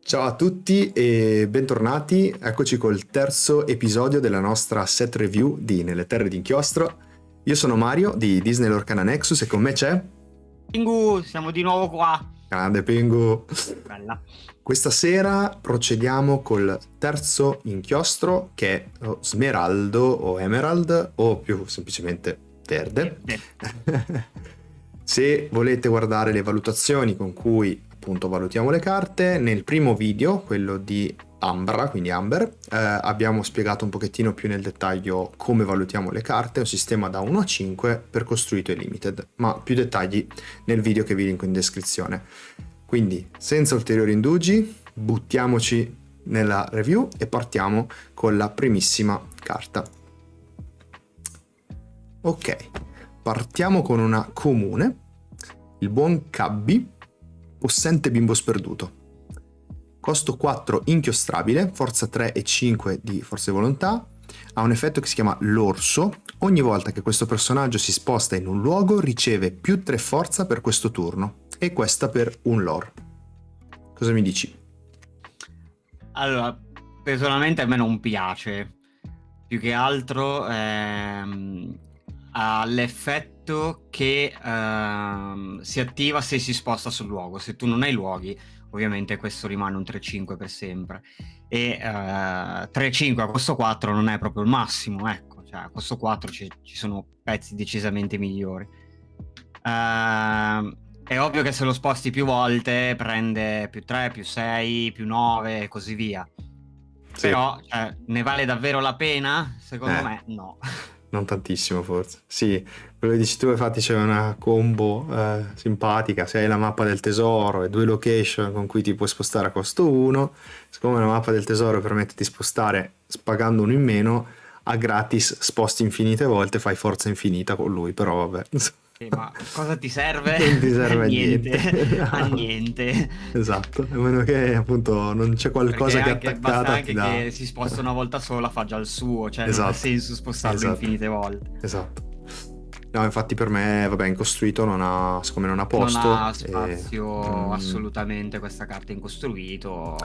Ciao a tutti e bentornati, eccoci col terzo episodio della nostra set review di Nelle Terre d'Inchiostro. Io sono Mario di Disney Lorcana Nexus e con me c'è... Pingu, siamo di nuovo qua. Grande Pengu! Bella. Questa sera procediamo col terzo inchiostro che è Smeraldo o Emerald o più semplicemente Verde. Se volete guardare le valutazioni con cui appunto valutiamo le carte, nel primo video, quello di Ambra, quindi Amber, abbiamo spiegato un pochettino più nel dettaglio come valutiamo le carte, un sistema da 1 a 5 per costruito e limited, ma più dettagli nel video che vi linko in descrizione. Quindi senza ulteriori indugi buttiamoci nella review e partiamo con la primissima carta. Ok, partiamo con una comune, il buon Cabbi, possente bimbo sperduto. Costo 4 inchiostrabile, forza 3 e 5 di forza e volontà, ha un effetto che si chiama l'orso. Ogni volta che questo personaggio si sposta in un luogo riceve più 3 forza per questo turno, e questa per un lore. Cosa mi dici? Allora, personalmente a me non piace. Più che altro ha l'effetto che si attiva se si sposta sul luogo. Se tu non hai luoghi, ovviamente questo rimane un 3-5 per sempre. E 3-5 a costo 4 non è proprio il massimo, ecco. Cioè, a costo 4 ci sono pezzi decisamente migliori. È ovvio che se lo sposti più volte prende più 3, più 6, più 9 e così via. Sì. Però ne vale davvero la pena? Secondo me no. Non tantissimo forse. Sì, quello che dici tu, infatti c'è una combo simpatica, se hai la mappa del tesoro e 2 location con cui ti puoi spostare a costo 1, siccome la mappa del tesoro permette di spostare pagando uno in meno, a gratis sposti infinite volte, fai forza infinita con lui, però vabbè. Ma cosa ti serve? Non ti serve a niente. A niente. Esatto, a meno che appunto non c'è qualcosa Perché che è anche, basta attaccata anche ti dà... che si sposta una volta sola, fa già il suo, cioè non ha Esatto. senso spostarlo Esatto. infinite volte. Esatto. No, infatti per me, vabbè, in costruito non ha, siccome non ha posto. Non ha spazio assolutamente questa carta in costruito.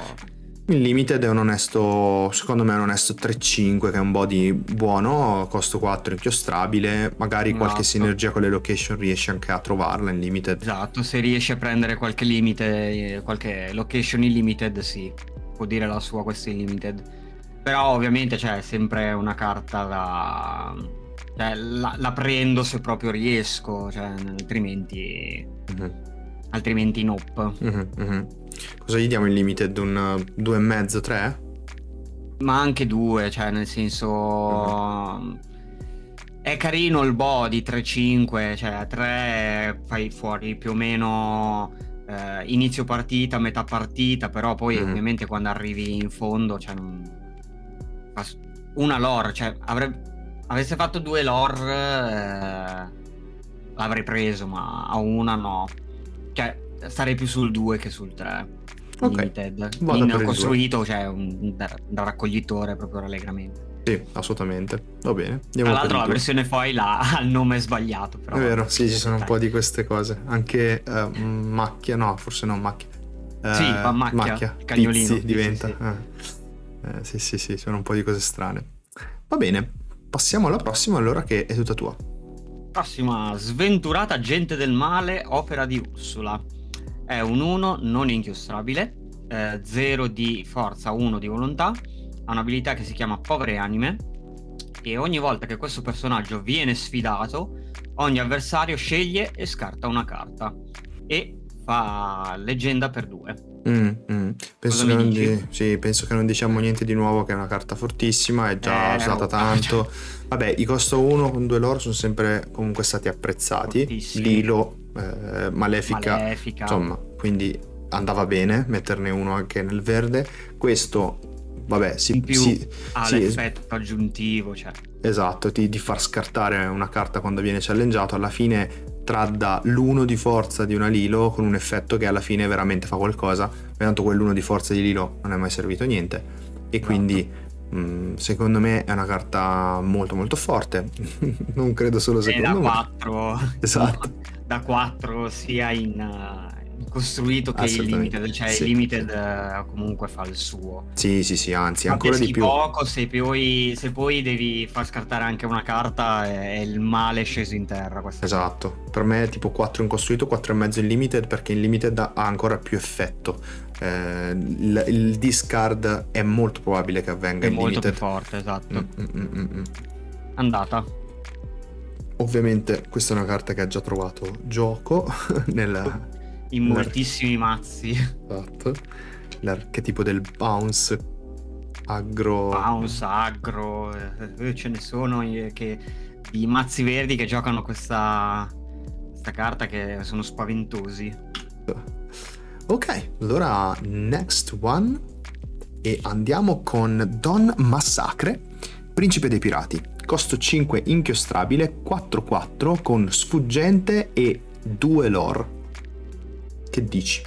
Il limited è un onesto, secondo me è un onesto 3-5 che è un body buono, costo 4 inchiostrabile, magari qualche Esatto. sinergia con le location riesci anche a trovarla in limited. Esatto, se riesci a prendere qualche limite, qualche location illimited, sì, può dire la sua questa illimited. Però ovviamente è sempre una carta da... Cioè, la prendo se proprio riesco, cioè, altrimenti... Altrimenti nope. Cosa gli diamo in limited? Un 2,5, 3? Ma anche 2, cioè nel senso... È carino il body 3-5, cioè a 3 fai fuori più o meno inizio partita, metà partita, però poi ovviamente quando arrivi in fondo, cioè una lore, cioè avesse fatto 2 lore l'avrei preso, ma a una no. Cioè starei più sul 2 che sul 3. Ok, Limited. vado per il costruito, 2. cioè da raccoglitore proprio rallegramente. Sì, assolutamente. Va bene. Tra l'altro la versione foil ha il nome sbagliato, però. È vero, sì, ci sono un po' di queste cose. Anche macchia, no, forse non macchia. Sì, ma macchia, il cagnolino. Pizzi diventa. Sì, sono un po' di cose strane. Va bene, passiamo alla prossima allora, che è tutta tua. Prossima, Sventurata Gente del Male, opera di Ursula. È un 1 non inchiostrabile, 0 di forza, 1 di volontà. Ha un'abilità che si chiama Povere Anime, e ogni volta che questo personaggio viene sfidato, ogni avversario sceglie e scarta una carta e fa leggenda per 2. Penso che non diciamo niente di nuovo, che è una carta fortissima, è già usata tanto. Vabbè, i costo 1 con 2 lore sono sempre comunque stati apprezzati. Lilo, Malefica, insomma, quindi andava bene metterne uno anche nel verde. Questo, vabbè, l'effetto aggiuntivo, cioè. Esatto, di far scartare una carta quando viene challengeato, alla fine tradda l'1 di forza di una Lilo con un effetto che alla fine veramente fa qualcosa, tanto quell'1 di forza di Lilo non è mai servito a niente, e quindi secondo me è una carta molto molto forte. Non credo solo secondo me. Da 4. Esatto. Da 4 sia in costruito che il Assolutamente. limited, cioè il Sì, limited sì. comunque fa il suo. Sì, sì, sì, anzi, Ma ancora di peschi più. poco, se poi devi far scartare anche una carta è il male sceso in terra questa qua. Esatto, per me è tipo 4 in costruito, 4 e mezzo in limited, perché in limited ha ancora più effetto. Il discard è molto probabile che avvenga È in molto più limited. forte, Mm, esatto. mm, mm, mm, mm. Andata. Ovviamente questa è una carta che ha già trovato gioco In nell'ar- moltissimi mazzi. esatto, l'archetipo del bounce aggro. Bounce, aggro, ce ne sono di mazzi verdi che giocano questa carta che sono spaventosi. Ok, allora next one e andiamo con Don Massacre, Principe dei Pirati. Costo 5 inchiostrabile, 4/4 con sfuggente e 2 lore. Che dici?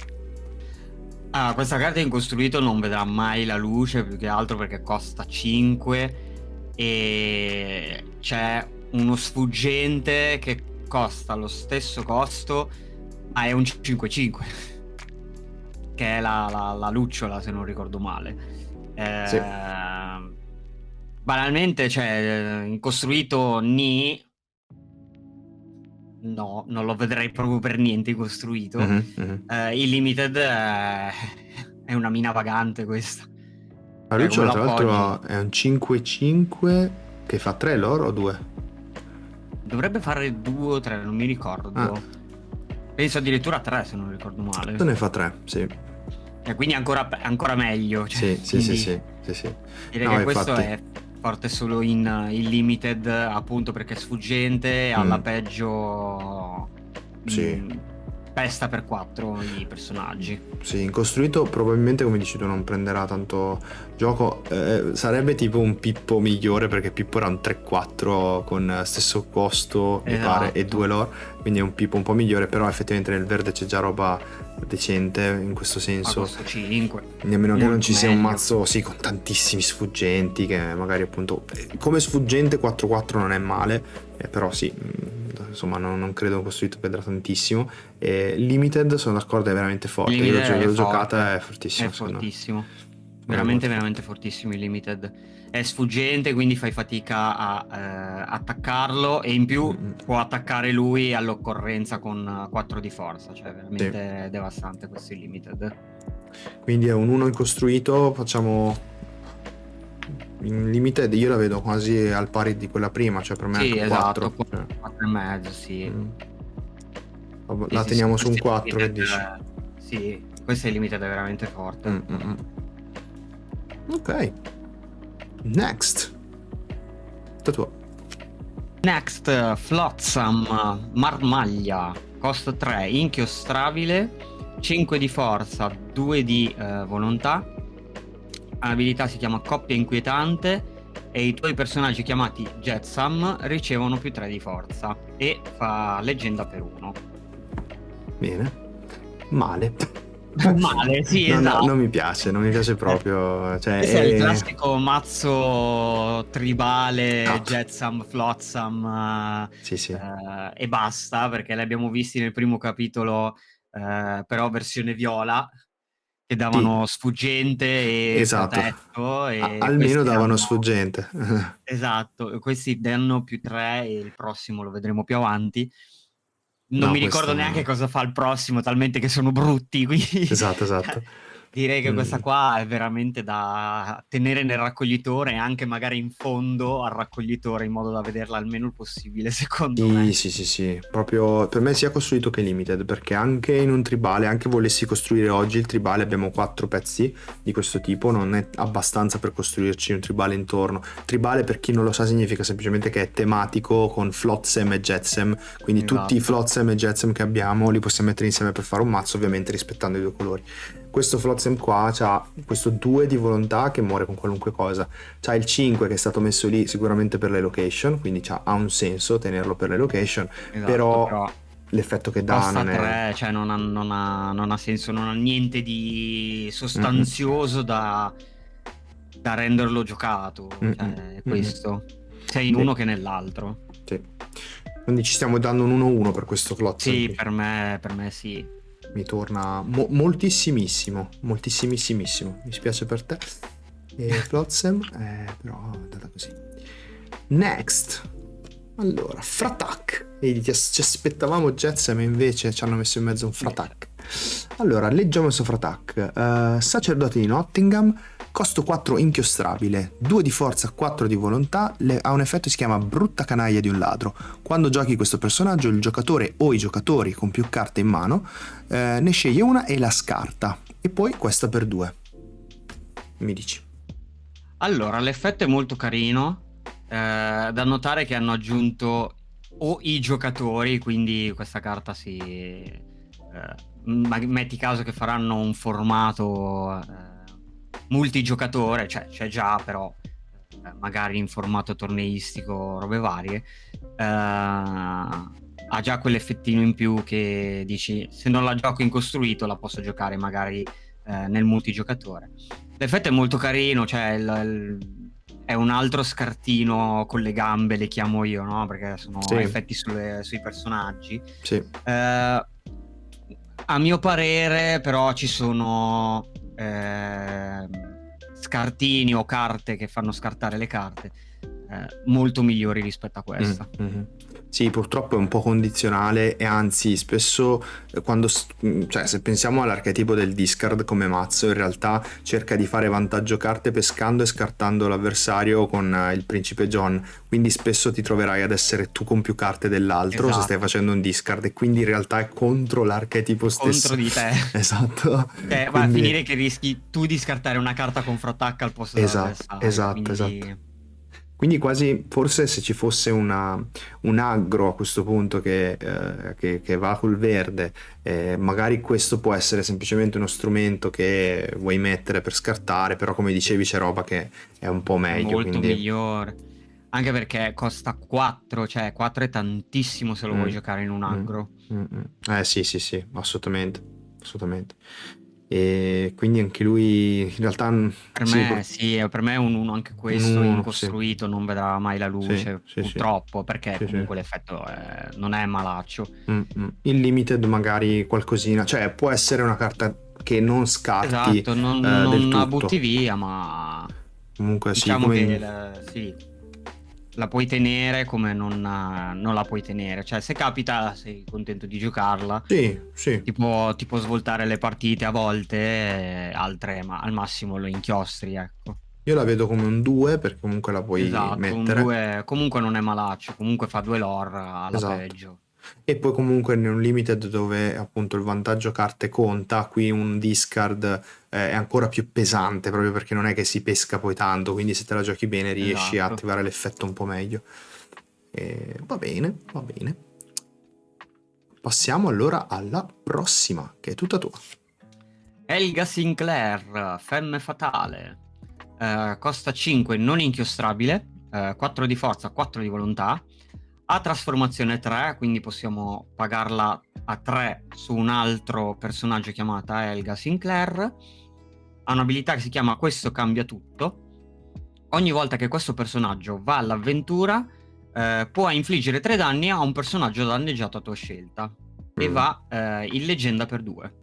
Ah, questa carta in costruito non vedrà mai la luce, più che altro perché costa 5 e c'è uno sfuggente che costa lo stesso costo, ma è un 5/5, che è la lucciola, se non ricordo male. Sì. Banalmente, cioè, in costruito no, non lo vedrei proprio per niente in costruito. Mhm, mhm. Il limited è una mina vagante questa. La Cioè, come lucciola lo tra appoggi? l'altro è un 5/5 che fa 3 lore o 2? Dovrebbe fare 2 o 3, non mi Ah, ricordo. Penso addirittura 3, se non ricordo questo male. ne fa 3, sì. E quindi ancora meglio. Cioè, Sì, sì, sì, quindi sì, sì, sì. direi No, che questo infatti. è forte solo in limited, appunto perché è sfuggente, alla Mm, peggio sì. mh, pesta per 4 i personaggi. Sì, in costruito probabilmente come dici tu non prenderà tanto gioco, sarebbe tipo un Pippo migliore perché Pippo era un 3/4 con stesso costo mi pare e 2 Esatto, lore, quindi è un Pippo un po' migliore, però effettivamente nel verde c'è già roba decente in questo a senso, costo 5, quindi a meno che non molto ci sia un meglio. mazzo sì con tantissimi sfuggenti che magari appunto come sfuggente 4/4 non è male, però sì, insomma non credo costruito vedrà tantissimo. Limited sono d'accordo, è veramente Il forte. Io limited è l'ho forte, giocata, è è fortissimo secondo me. fortissimo, È molto veramente forte. veramente fortissimo il limited. È sfuggente, quindi fai fatica a attaccarlo e in più Mm, può attaccare lui all'occorrenza con 4 di forza, cioè sì. veramente devastante questo il limited. Quindi è un 1 incostruito, facciamo in limited, io la vedo quasi al pari di quella prima, cioè per me anche Sì, un esatto, 4. 4 e mezzo, sì. Mm. Sì, La sì, sì, teniamo su un questo è 4, che limited, dici? sì, questo è limited è veramente Mm, forte. mm, mm. Ok, next. Tua. Next, Flotsam, Marmaglia, costo 3, inchiostrabile, 5 di forza, 2 di volontà. L'abilità si chiama Coppia Inquietante e i tuoi personaggi chiamati Jetsam ricevono più 3 di forza e fa leggenda per 1. Bene. Male. Male, sì, No, no, esatto. non mi piace proprio. Cioè, Questo è il classico mazzo tribale esatto. Jetsam, Flotsam Sì, sì. e basta, perché li abbiamo visti nel primo capitolo, però versione viola, che Sì, davano sfuggente e esatto. protetto, e Almeno questi davano danno... sfuggente. Esatto, questi danno più 3 e il prossimo lo vedremo più avanti. Non No, mi ricordo neanche questo. cosa fa il prossimo, talmente che sono brutti, quindi Esatto, esatto. direi che questa Mm. qua è veramente da tenere nel raccoglitore e anche magari in fondo al raccoglitore in modo da vederla almeno il possibile, secondo Sì, me. sì, sì, sì, proprio per me sia costruito che limited, perché anche in un tribale, anche volessi costruire oggi il tribale, abbiamo 4 pezzi di questo tipo, non è abbastanza per costruirci un tribale intorno. Tribale, per chi non lo sa, significa semplicemente che è tematico con Flotsam e Jetsam, quindi tutti i Esatto. Flotsam e Jetsam che abbiamo li possiamo mettere insieme per fare un mazzo, ovviamente rispettando i due colori. Questo Flotsam qua ha questo 2 di volontà che muore con qualunque cosa. C'ha il 5 che è stato messo lì sicuramente per le location, quindi ha un senso tenerlo per le location, Esatto, però però l'effetto che dà costa non è. 3, cioè non ha senso, non ha niente di Mm-mm, sostanzioso da renderlo giocato, mm-mm, cioè è mm-mm. questo, sia in Sì, uno che nell'altro. sì. Quindi ci stiamo dando un 1-1 per questo Sì, Flotsam. per me sì. mi torna moltissimissimo, moltissimissimissimo. Mi spiace per te. E Flotsam, però è andata così. Next. Allora, Fratak. Vedi, ci aspettavamo Jetsam e invece ci hanno messo in mezzo un Fratak. Allora, leggiamo questo Fratak. Sacerdote di Nottingham, costo 4 inchiostrabile, 2 di forza, 4 di volontà, ha un effetto che si chiama brutta canaglia di un ladro. Quando giochi questo personaggio, il giocatore o i giocatori con più carte in mano ne sceglie una e la scarta. E poi questa per 2. Mi dici? Allora, l'effetto è molto carino. Da notare che hanno aggiunto o i giocatori, quindi questa carta metti caso che faranno un formato multigiocatore, cioè c'è già, però magari in formato torneistico, robe varie. Ha già quell'effettino in più che dici, se non la gioco in costruito la posso giocare magari nel multigiocatore. L'effetto è molto carino, cioè è un altro scartino con le gambe, le chiamo io, no? Perché sono effetti sui personaggi. Sì. A mio parere, però, ci sono scartini o carte che fanno scartare le carte molto migliori rispetto a questa. Mm-hmm. Sì, purtroppo è un po' condizionale e anzi spesso cioè se pensiamo all'archetipo del discard come mazzo, in realtà cerca di fare vantaggio carte pescando e scartando l'avversario con il principe John, quindi spesso ti troverai ad essere tu con più carte dell'altro se stai facendo un discard, e quindi in realtà è contro l'archetipo stesso. Contro di te. Esatto. Va a finire che rischi tu di scartare una carta con Fratak al posto dell'avversario. Esatto. Quindi quasi, forse se ci fosse un aggro a questo punto che va col verde, magari questo può essere semplicemente uno strumento che vuoi mettere per scartare, però come dicevi c'è roba che è un po' meglio. Molto migliore. Anche perché costa 4, cioè 4 è tantissimo se lo vuoi giocare in un aggro. Sì, assolutamente. E quindi anche lui in realtà per me è un 1 anche questo, incostruito, non vedrà mai la luce, purtroppo, perché comunque l'effetto non è malaccio. In limited magari qualcosina, cioè può essere una carta che non scarti, esatto, non la butti via, ma comunque diciamo che la puoi tenere come non la puoi tenere, cioè se capita sei contento di giocarla. Sì. Ti può svoltare le partite a volte, altre ma al massimo lo inchiostri, ecco. Io la vedo come un 2 perché comunque la puoi mettere. Un 2 comunque non è malaccio, comunque fa 2 lore alla peggio. E poi comunque in un limited dove appunto il vantaggio carte conta, qui un discard è ancora più pesante proprio perché non è che si pesca poi tanto, quindi se te la giochi bene riesci a attivare l'effetto un po' meglio. Va bene. Passiamo allora alla prossima, che è tutta tua. Helga Sinclair, Femme Fatale. Costa 5, non inchiostrabile, 4 di forza, 4 di volontà. Ha trasformazione 3, quindi possiamo pagarla a 3 su un altro personaggio chiamata Helga Sinclair. Ha un'abilità che si chiama Questo cambia tutto. Ogni volta che questo personaggio va all'avventura può infliggere 3 danni a un personaggio danneggiato a tua scelta e va in leggenda per 2.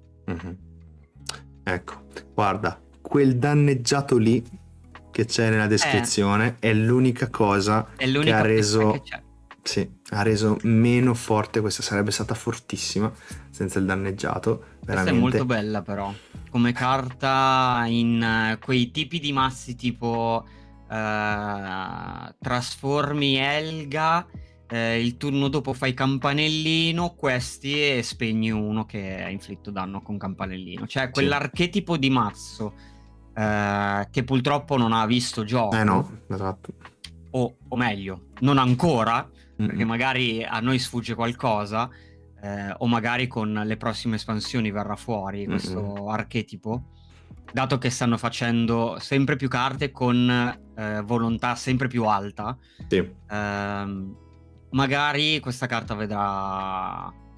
Ecco, guarda, quel danneggiato lì che c'è nella descrizione è l'unica cosa che ha reso che c'è. Sì, ha reso meno forte. Questa sarebbe stata fortissima senza il danneggiato, veramente. Questa è molto bella però come carta in quei tipi di mazzi tipo trasformi Helga, il turno dopo fai campanellino questi e spegni uno che ha inflitto danno con campanellino, cioè quell'archetipo di mazzo che purtroppo non ha visto gioco. No, esatto. O meglio, non ancora, perché magari a noi sfugge qualcosa, o magari con le prossime espansioni verrà fuori questo archetipo, dato che stanno facendo sempre più carte con volontà sempre più alta. Magari questa carta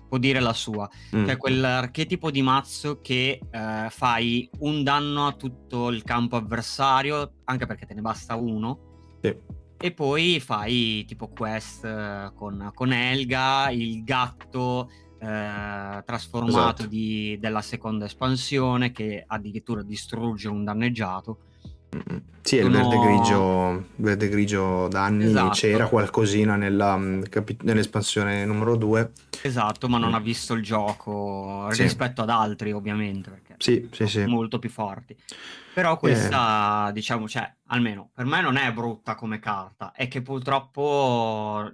può dire la sua, cioè quell'archetipo di mazzo che fai un danno a tutto il campo avversario, anche perché te ne basta uno. E poi fai tipo quest con Helga, il gatto trasformato Esatto. della seconda espansione, che addirittura distrugge un danneggiato. Sì, è il Sono verde grigio danni, c'era esatto, qualcosina nell'espansione numero 2. esatto, ma non ha visto il gioco Sì, rispetto ad altri, ovviamente, perché sì, sì, sono sì. molto più forti. Però Eh, questa, diciamo, cioè, almeno per me non è brutta come carta, è che purtroppo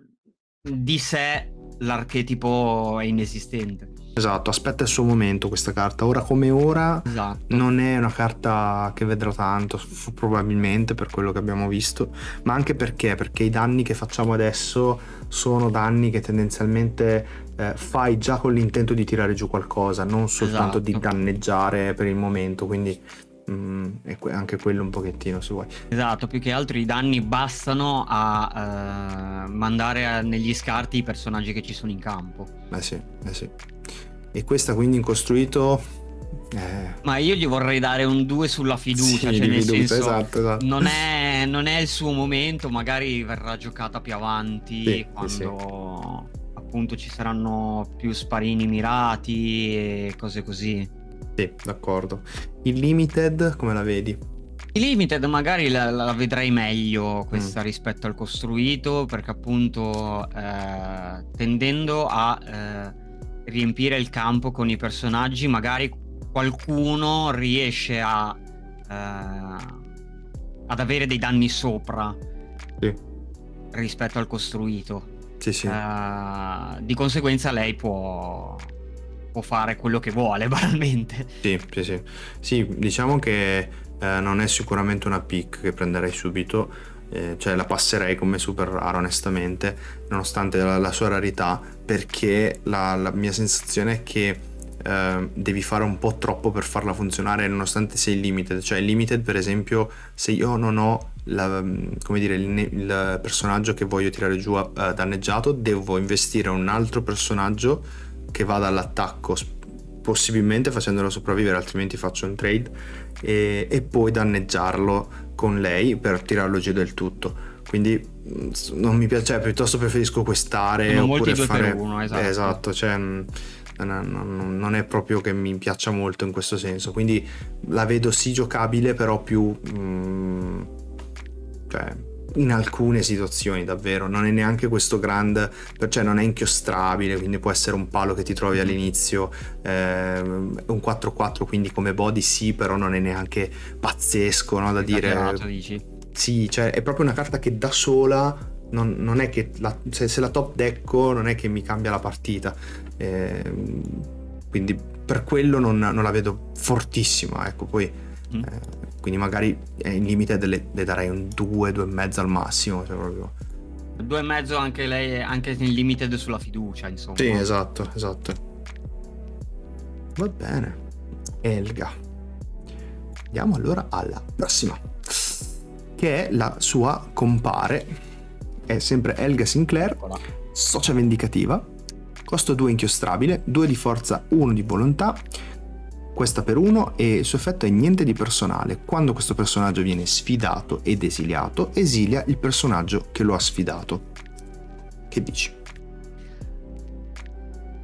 di sé l'archetipo è inesistente. esatto, aspetta il suo momento questa carta. Ora come ora Esatto, non è una carta che vedrà tanto, probabilmente per quello che abbiamo visto, ma anche perché i danni che facciamo adesso sono danni che tendenzialmente fai già con l'intento di tirare giù qualcosa, non soltanto di esatto. danneggiare per il momento, quindi anche quello un pochettino se vuoi. Esatto, più che altro i danni bastano a mandare negli scarti i personaggi che ci sono in campo. Eh sì, eh sì. E questa quindi in costruito... Ma io gli vorrei dare un 2 sulla fiducia, Sì, cioè di nel fiducia, senso esatto, esatto. non è il suo momento, magari verrà giocata più Sì, avanti sì, sì. quando appunto ci saranno più sparini mirati e cose così. Sì, d'accordo. Il limited, come la vedi? I limited magari la vedrei meglio Mm, questa rispetto al costruito, perché appunto tendendo a riempire il campo con i personaggi, magari qualcuno riesce ad avere dei danni sopra sì, rispetto al costruito. sì, sì. Di conseguenza lei può fare quello che vuole, banalmente. Sì, sì, sì. Sì, diciamo che non è sicuramente una pick che prenderei subito, cioè la passerei come super rara onestamente, nonostante la sua rarità, perché la mia sensazione è che devi fare un po' troppo per farla funzionare nonostante sei limited. Cioè il limited, per esempio, se io non ho come dire, il personaggio che voglio tirare giù danneggiato, devo investire un altro personaggio che vada all'attacco, possibilmente facendolo sopravvivere, altrimenti faccio un trade, e poi danneggiarlo con lei per tirarlo giù del tutto. Quindi non mi piace, cioè, piuttosto preferisco questare Sono molti oppure 2 per fare 1, esatto. esatto, cioè non è proprio che mi piaccia molto in questo senso, quindi la vedo sì giocabile, però più cioè in alcune situazioni davvero non è neanche questo grand, cioè non è inchiostrabile, quindi può essere un palo che ti trovi Mh-mh. all'inizio, un 4-4, quindi come body sì, però non è neanche pazzesco, no, da dire Esagerato dici? sì, cioè è proprio una carta che da sola non è che se la top decco non è che mi cambia la partita. Quindi per quello non la vedo fortissima, ecco. Poi Mh. quindi magari in limited le darei un 2, 2,5 al massimo, cioè proprio. 2 e mezzo anche lei, anche nel limited sulla fiducia, Sì, insomma. esatto, esatto. Va bene. Elga. Andiamo allora alla prossima, che è la sua compare. È sempre Elga Sinclair, Eccola. socia vendicativa, costo 2 inchiostrabile, 2 di forza, 1 di volontà, questa per 1, e il suo effetto è niente di personale. Quando questo personaggio viene sfidato ed esiliato, esilia il personaggio che lo ha sfidato. Che dici?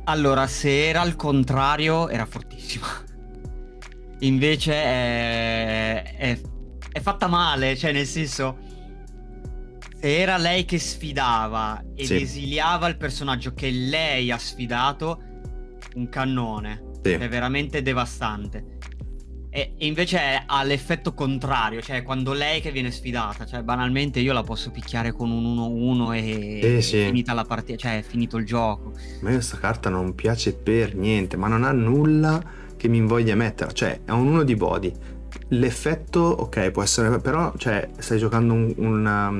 Allora, se era al contrario, era fortissima. Invece è fatta male, cioè nel senso, se era lei che sfidava ed Sì, esiliava il personaggio che lei ha sfidato, un cannone. sì. È veramente devastante. E invece ha l'effetto contrario, cioè quando lei che viene sfidata, cioè banalmente io la posso picchiare con un 1-1 Sì, e è sì. finita la partita, cioè è finito il gioco. A me questa carta non piace per niente, ma non ha nulla che mi invoglia mettere. Cioè, è un 1 di body. L'effetto, ok, può essere, però, cioè, stai giocando una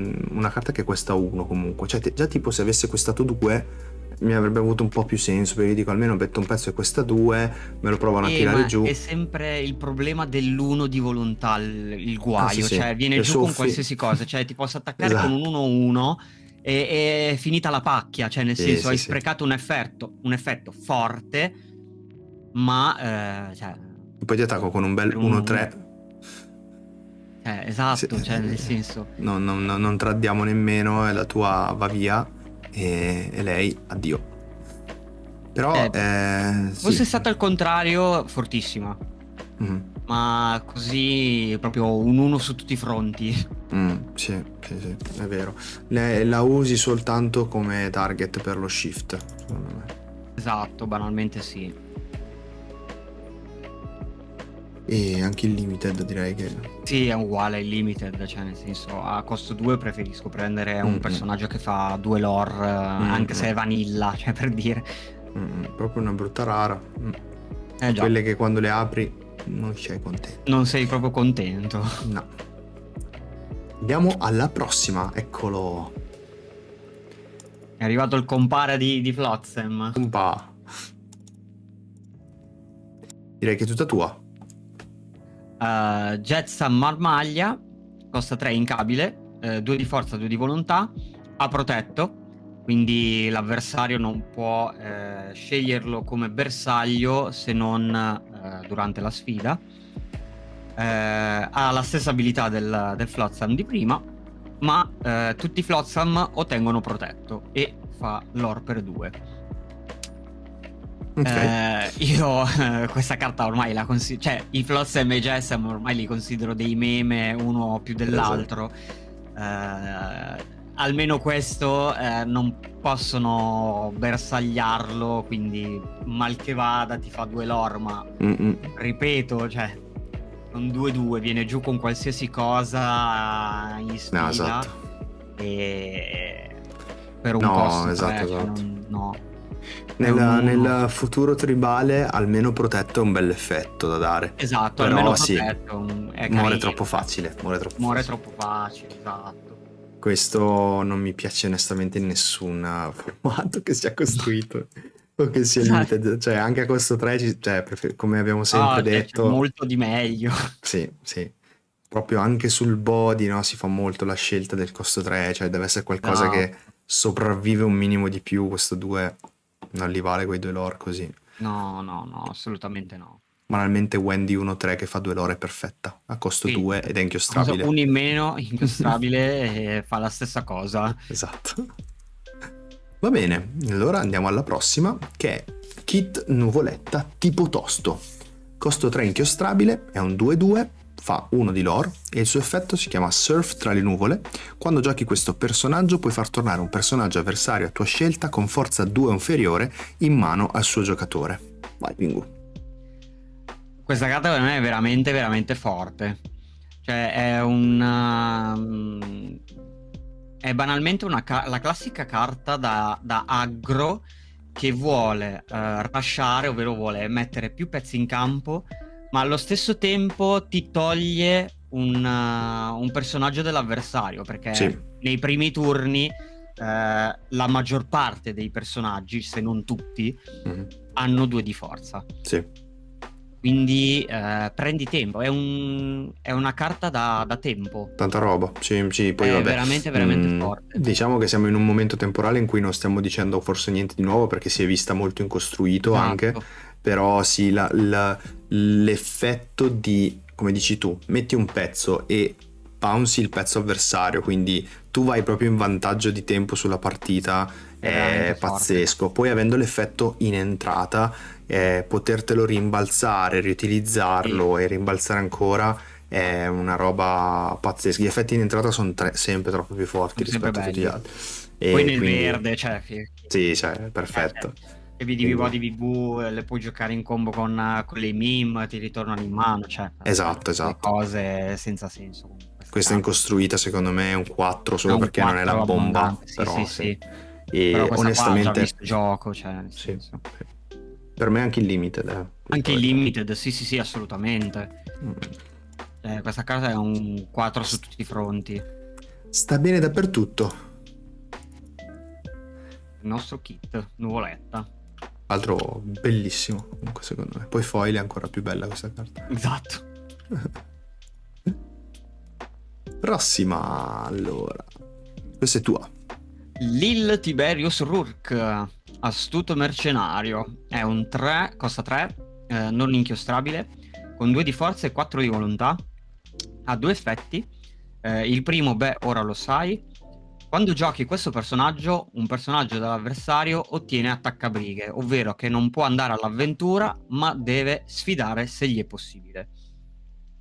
carta che costa 1 comunque. Cioè, già tipo se avesse costato 2, mi avrebbe avuto un po' più senso, perché dico almeno metto un pezzo che costa 2, me lo provano a tirare Ma giù. è sempre il problema dell'uno di volontà, il Ah, sì, guaio, sì. cioè viene E giù con soffi. qualsiasi cosa, cioè ti posso attaccare con un Esatto. 1-1 e è finita la pacchia, cioè nel Sì, senso sì, hai sì. sprecato un effetto forte, ma cioè, E poi ti attacco con un bel per un 1-1. 1-3. Sì, Esatto, cioè nel senso, non tradiamo nemmeno, e la tua va via, e lei addio. Però, Fosse sì. stato al contrario, fortissima. Mhm. Ma così proprio un uno su tutti i fronti. Sì, sì, sì, è vero. La usi soltanto come target per lo shift, secondo me. Esatto, banalmente sì. E anche il limited direi che... Sì, è uguale ai limited, cioè nel senso a costo 2 preferisco prendere un Mm, mm, personaggio che fa 2 lore, mm, anche se mm, è vanilla, cioè per dire. proprio una brutta rara. Eh già, Quelle che quando le apri non sei contento. non sei proprio contento. No. Andiamo alla prossima, eccolo. È arrivato il compare di Flotsam. Umpa. Direi che è tutta tua. Jetsam Marmaglia, costa 3 incabile, 2 di forza, 2 di volontà, ha protetto, quindi l'avversario non può sceglierlo come bersaglio se non durante la sfida. Ha la stessa abilità del Flotsam di prima, ma tutti i Flotsam ottengono protetto e fa lore per 2. Ok. Io questa carta ormai la considero, cioè i Flotsam e i Jetsam ormai li considero dei meme uno più Esatto. dell'altro. Almeno questo non possono bersagliarlo, quindi mal che vada ti fa 2 lore, ma Mm-mm. ripeto, cioè con 2-2 viene giù con qualsiasi cosa in No, sfida esatto. e per un No, costo esatto, 3, cioè esatto. no. È un 1. Nel futuro tribale almeno protetto è un bel effetto da dare. Esatto, almeno Però sì, protetto, è muore carino. troppo facile, muore troppo Muore facile. troppo facile, esatto. Questo non mi piace onestamente in nessun formato che sia costruito o che sia Esatto. limited. Cioè anche a costo 3, cioè, come abbiamo sempre Ah, c'è detto, molto di meglio. sì, sì. Proprio anche sul body, no, si fa molto la scelta del costo 3, cioè deve essere qualcosa che Esatto. sopravvive un minimo di più, questo 2 non li vale quei 2 lore così. No, no, no, assolutamente no. Banalmente Wendy 1-3 che fa 2 lore è perfetta, a costo Sì, 2 ed è inchiostrabile. uno in meno, inchiostrabile, e fa la stessa cosa. Esatto. Va bene, allora andiamo alla prossima, che è Kit Nuvoletta tipo tosto. Costo 3 inchiostrabile, è un 2-2, fa 1 di lore e il suo effetto si chiama Surf tra le nuvole. Quando giochi questo personaggio puoi far tornare un personaggio avversario a tua scelta con forza 2 o inferiore in mano al suo giocatore. Vai, Pingu. Questa carta per me è veramente, veramente forte. Cioè, è banalmente la classica carta da aggro che vuole rushare, ovvero vuole mettere più pezzi in campo, ma allo stesso tempo ti toglie un personaggio dell'avversario, Sì. perché nei primi turni la maggior parte dei personaggi, se non tutti, Mhm. hanno 2 di forza. Sì. Quindi prendi tempo, è una carta da tempo. Tanta roba, sì, sì, poi È vabbè, veramente, veramente forte. diciamo che siamo in un momento temporale in cui non stiamo dicendo forse niente di nuovo perché si è vista molto in costruito anche, Esatto. però sì, l'effetto di, come dici tu, metti un pezzo e bouncy il pezzo avversario, quindi tu vai proprio in vantaggio di tempo sulla partita, È veramente è forte. pazzesco. Poi avendo l'effetto in entrata, potertelo rimbalzare, riutilizzarlo e rimbalzare ancora è una roba pazzesca. Gli effetti in entrata sono sempre troppo più forti Sono sempre rispetto a tutti gli belli. altri. Poi E nel quindi verde, cioè, sì, cioè, cioè, perfetto. le BDV Quindi, di VV le puoi giocare in combo con le meme, ti ritornano in mano, cioè esatto, delle esatto. cose senza senso con questa Questa carta. incostruita secondo me è un 4 È solo un perché non è la 4 bomba, abbondante, sì, sì, però sì. sì. Però E questa qua ha già onestamente, visto gioco, cioè, nel sì. senso. Per me anche il limited, Anche giusto i perché... limited, sì, sì, sì, assolutamente. Questa carta è un 4 su tutti i fronti. Sta bene dappertutto. Il nostro kit, nuvoletta. Altro bellissimo, comunque secondo me. Poi foil è ancora più bella questa carta. Esatto. Prossima, allora. Questa è tua. Lil Tiberius Rourke, astuto mercenario. È un 3, costa 3, non inchiostrabile, con 2 di forza e 4 di volontà. Ha 2 effetti. Il primo, beh, ora lo sai. Quando giochi questo personaggio, un personaggio dell'avversario ottiene attaccabrighe, ovvero che non può andare all'avventura, ma deve sfidare se gli è possibile.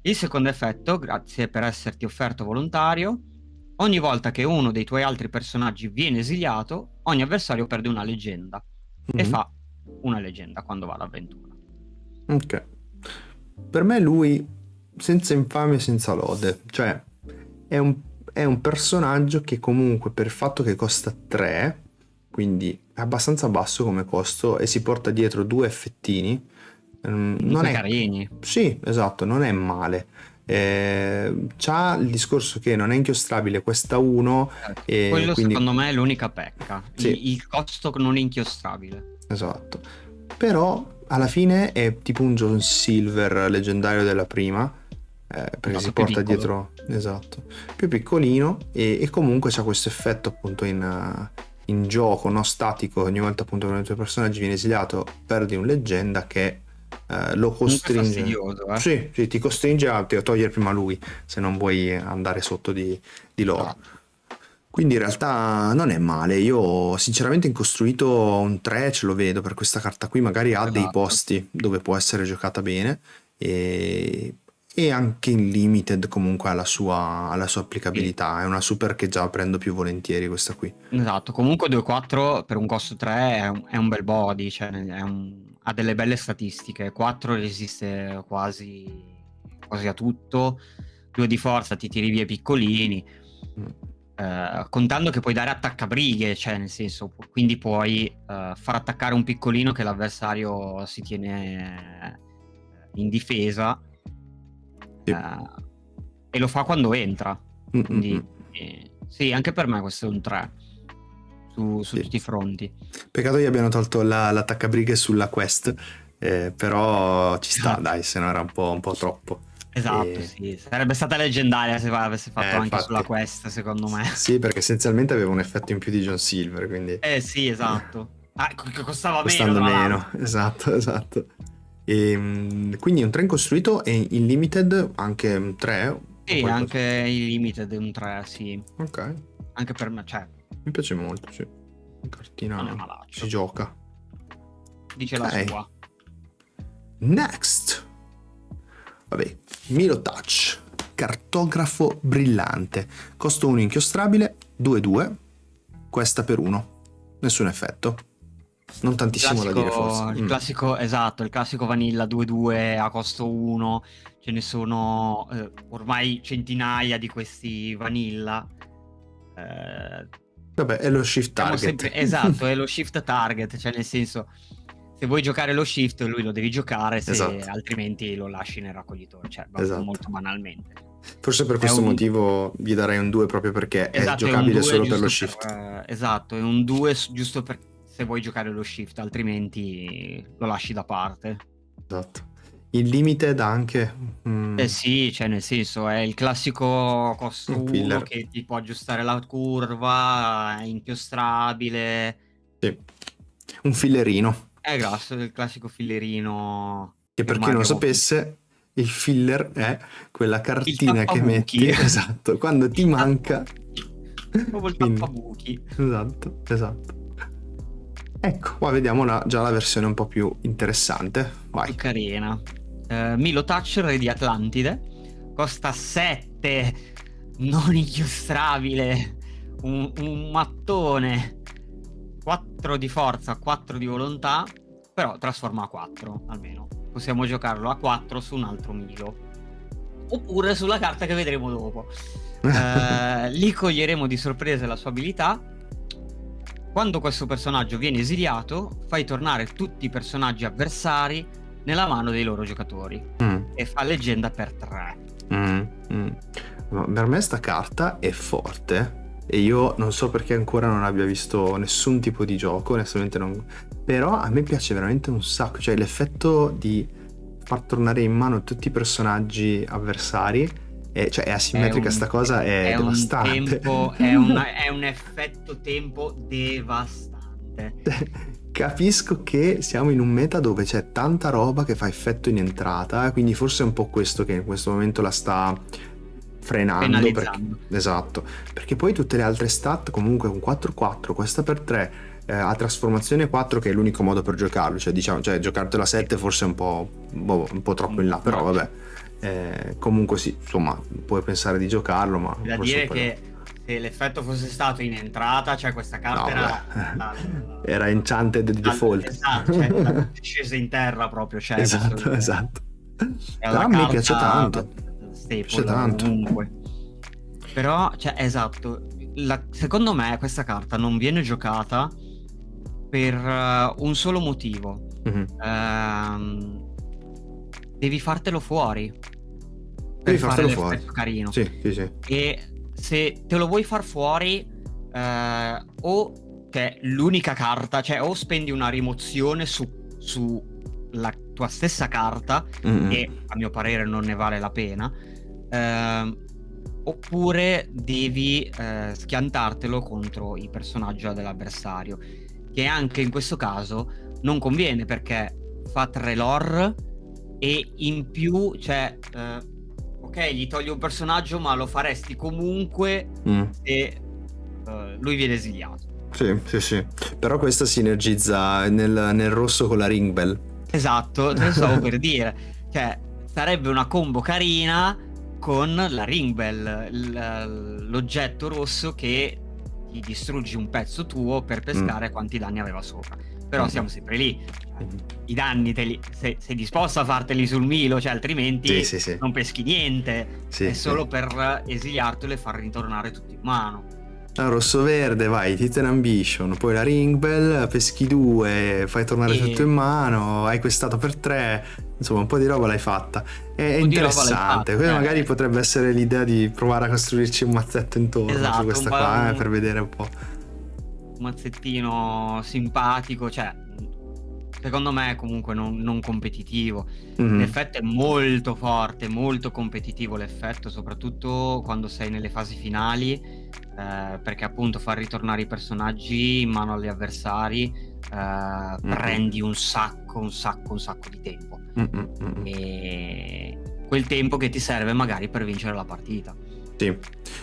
Il secondo effetto, grazie per esserti offerto volontario, ogni volta che uno dei tuoi altri personaggi viene esiliato, ogni avversario perde una leggenda e Mhm. fa una leggenda quando va all'avventura. Ok. Per me lui, senza infamia e senza lode, cioè è un personaggio che comunque per il fatto che costa 3, quindi è abbastanza basso come costo e si porta dietro 2 effettini, non Comunque è... carini. Sì, esatto, non è male. C'ha il discorso che non è inchiostrabile, questa 1 e Quello quindi secondo me è l'unica pecca, sì, il costo non inchiostrabile. esatto. Però alla fine è tipo un John Silver leggendario della prima, perché si Esatto, più porta piccolo. dietro, esatto, più piccolino e comunque c'ha questo effetto appunto in gioco, no statico, ogni volta appunto che uno dei tuoi personaggi viene esiliato perdi un leggenda che lo Comunque costringe. fastidioso, Sì, sì, ti costringe a togliere prima lui se non vuoi andare sotto di loro. Esatto. Quindi in realtà non è male, io sinceramente in costruito un 3 ce lo vedo per questa carta qui, magari ha dei Esatto. posti dove può essere giocata bene e anche in limited comunque ha la sua Sì. applicabilità, è una super che già prendo più volentieri questa qui. Esatto, comunque 2-4 per un costo 3 è un bel body, cioè ha delle belle statistiche. 4 resiste quasi a tutto, 2 di forza ti tiri via i piccolini, contando che puoi dare attaccabrighe, cioè nel senso, quindi puoi far attaccare un piccolino che l'avversario si tiene in difesa, Sì. e lo fa quando entra. Mm, mm, Quindi sì, anche per me questo è un 3 su sì. tutti i fronti. Peccato che abbiano tolto l'attaccabrighe sulla quest, però ci sta, Esatto, dai, se no era un po' troppo. esatto, E, sì. Sarebbe stata leggendaria se avesse fatto anche sulla infatti. quest, secondo me. Sì, perché essenzialmente aveva un effetto in più di John Silver, quindi Sì, esatto. Che costava meno, costando tra meno. l'altro. Esatto, esatto. Quindi un treno costruito e in limited anche un 3 o Sì, qualcosa. anche il limited è un 3, sì. Ok, Anche per me, cioè, mi piace molto, sì. La non è cartina si malaccio. gioca. Dice la Ok, sua. next. Vabbè, Milo Touch, cartografo brillante. Costo 1 inchiostrabile, 2-2, questa per 1. Nessun effetto. Non tantissimo da dire forse. Il classico, esatto, il classico Vanilla 2-2 a costo 1. Ce ne sono ormai centinaia di questi Vanilla. Vabbè, è lo shift Siamo target. sempre, esatto, è lo shift target, cioè nel senso, se vuoi giocare lo shift, lui lo devi giocare, se Esatto, altrimenti lo lasci nel raccoglitore, cioè esatto. molto banalmente. Forse per È questo un, motivo gli darei un 2 proprio perché è esatto, è un giocabile 2 solo per lo giusto per, shift. esatto, è un 2 giusto per se vuoi giocare lo shift, altrimenti lo lasci da parte. Esatto. Il limited anche Sì, cioè nel senso è il classico costo un 1 filler. che ti può aggiustare la curva, è inchiostrabile, Sì. Un fillerino. è grasso, il classico fillerino Che che per ormai chi non abbiamo visto. sapesse, il filler è quella Il cartina che tappabuchi. metti, esatto, quando ti Il manca. tappabuchi. Proprio il Quindi, tappabuchi. esatto, esatto. Ecco, qua vediamo già la versione un po' più interessante. Più Vai. carina. Milo Touch, Re di Atlantide. Costa 7. Non inchiostrabile. Un mattone. 4 di forza, 4 di volontà. Però trasforma a 4 almeno. Possiamo giocarlo a 4 su un altro Milo. Oppure sulla carta che vedremo dopo. Lì coglieremo di sorpresa la sua abilità. Quando questo personaggio viene esiliato, fai tornare tutti i personaggi avversari nella mano dei loro giocatori e fa leggenda per 3. Ma per me sta carta è forte e io non so perché ancora non abbia visto nessun tipo di gioco, onestamente non... Però a me piace veramente un sacco, cioè l'effetto di far tornare in mano tutti i personaggi avversari, cioè è asimmetrica sta cosa, è devastante. È un effetto tempo devastante. Capisco che siamo in un meta dove c'è tanta roba che fa effetto in entrata, quindi forse è un po' questo che in questo momento la sta frenando, penalizzando. esatto, perché poi tutte le altre stat comunque un 4-4, questa per 3, a trasformazione 4 che è l'unico modo per giocarlo, cioè diciamo, cioè giocartelo a 7 forse è un po' troppo in là, però vabbè, comunque sì, insomma, puoi pensare di giocarlo, ma Da forse dire poi che se l'effetto fosse stato in entrata, cioè questa carta era enchanted di default. Esatto, cioè scesa in terra proprio, cioè Esatto, esatto. è Però una a me piace carta tanto. staple Piace tanto. ovunque. Però, cioè, esatto, secondo me questa carta non viene giocata per un solo motivo. Devi fartelo fuori per Devi fare fartelo fuori. l'effetto carino. Sì. E se te lo vuoi far fuori, o cioè, l'unica carta, cioè o spendi una rimozione su la tua stessa carta, e a mio parere non ne vale la pena, oppure devi schiantartelo contro il personaggio dell'avversario, che anche in questo caso non conviene perché fa 3 lore e in più, cioè ok, gli togli un personaggio, ma lo faresti comunque se lui viene esiliato. Sì. Però questa sinergizza nel rosso con la ring bell. Esatto, te lo stavo per dire. Cioè, sarebbe una combo carina con la ring bell, l'oggetto rosso che ti distruggi un pezzo tuo per pescare quanti danni aveva sopra. Però siamo sempre lì. I danni sei disposto a farteli sul Milo, cioè altrimenti Sì. non peschi niente. È solo per esiliartelo e far ritornare tutto in mano. Rosso-verde, vai, Titan Ambition, poi la ring bell, peschi 2, fai tornare tutto in mano, hai questato per 3, insomma un po' di roba l'hai fatta. È interessante, quella magari potrebbe essere l'idea di provare a costruirci un mazzetto intorno su questa qua, per vedere un po'. Un mazzettino simpatico, cioè secondo me comunque non competitivo. L'effetto è molto forte, molto competitivo l'effetto, soprattutto quando sei nelle fasi finali, perché appunto far ritornare i personaggi in mano agli avversari prendi un sacco di tempo, e quel tempo che ti serve magari per vincere la partita. Sì,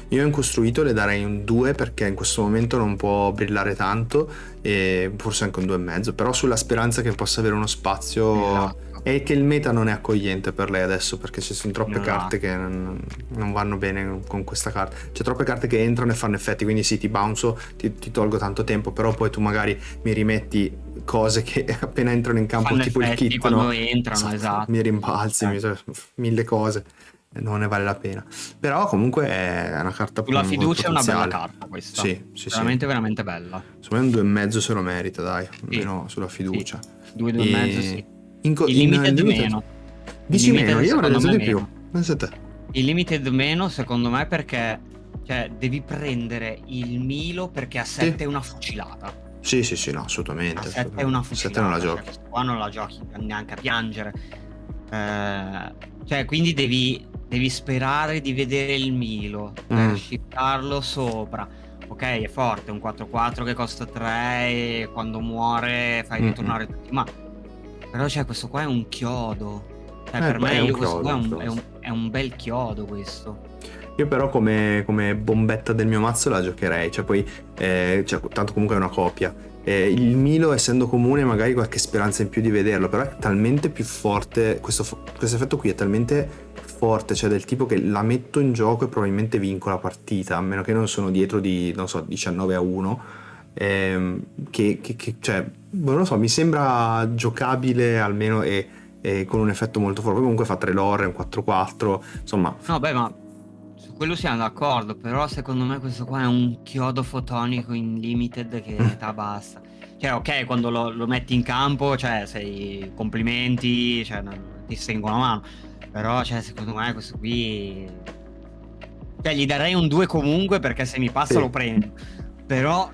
io in costruito le darei un 2 perché in questo momento non può brillare tanto, e forse anche un 2,5, però sulla speranza che possa avere uno spazio, e che il meta non è accogliente per lei adesso, perché ci sono troppe carte che non vanno bene con questa carta, c'è troppe carte che entrano e fanno effetti, quindi sì, ti bounce, ti tolgo tanto tempo, però poi tu magari mi rimetti cose che appena entrano in campo, fanno tipo il kit, quando no? entrano, esatto. Mi rimbalzi, mille cose, non ne vale la pena. Però comunque è una carta sulla fiducia, è una bella carta questa, veramente veramente bella. Secondo me un 2,5 se lo merita, dai, almeno sulla fiducia. 2,5 sì. Il limited meno. Dici meno, io avrei detto di più. Pensate. Il limited meno secondo me perché, cioè, devi prendere il Milo perché a 7 è una fucilata. Sì, no, assolutamente. A 7 è una fucilata. 7 non la giochi. Cioè, qua non la giochi neanche a piangere. Cioè, quindi devi sperare di vedere il Milo per shiftarlo sopra. Ok, è forte, un 4-4 che costa 3 e quando muore fai ritornare tutti. Ma però cioè, questo qua è un chiodo. Cioè, per me questo qua è un bel chiodo questo. Io però come bombetta del mio mazzo la giocherei, cioè poi tanto comunque è una copia. Il Milo, essendo comune, magari qualche speranza in più di vederlo, però è talmente più forte, questo effetto qui è talmente forte, cioè del tipo che la metto in gioco e probabilmente vinco la partita, a meno che non sono dietro di, non so, 19-1, cioè, non lo so, mi sembra giocabile almeno, e con un effetto molto forte. Comunque fa 3 lore, un 4-4, insomma. No, beh, ma su quello siamo d'accordo, però secondo me questo qua è un chiodo fotonico in limited che metà basta. Cioè, ok, quando lo metti in campo, cioè, sei complimenti, cioè, ti stringono la mano. Però, cioè, secondo me questo qui, cioè, gli darei un 2 comunque, perché se mi passa lo prendo. Però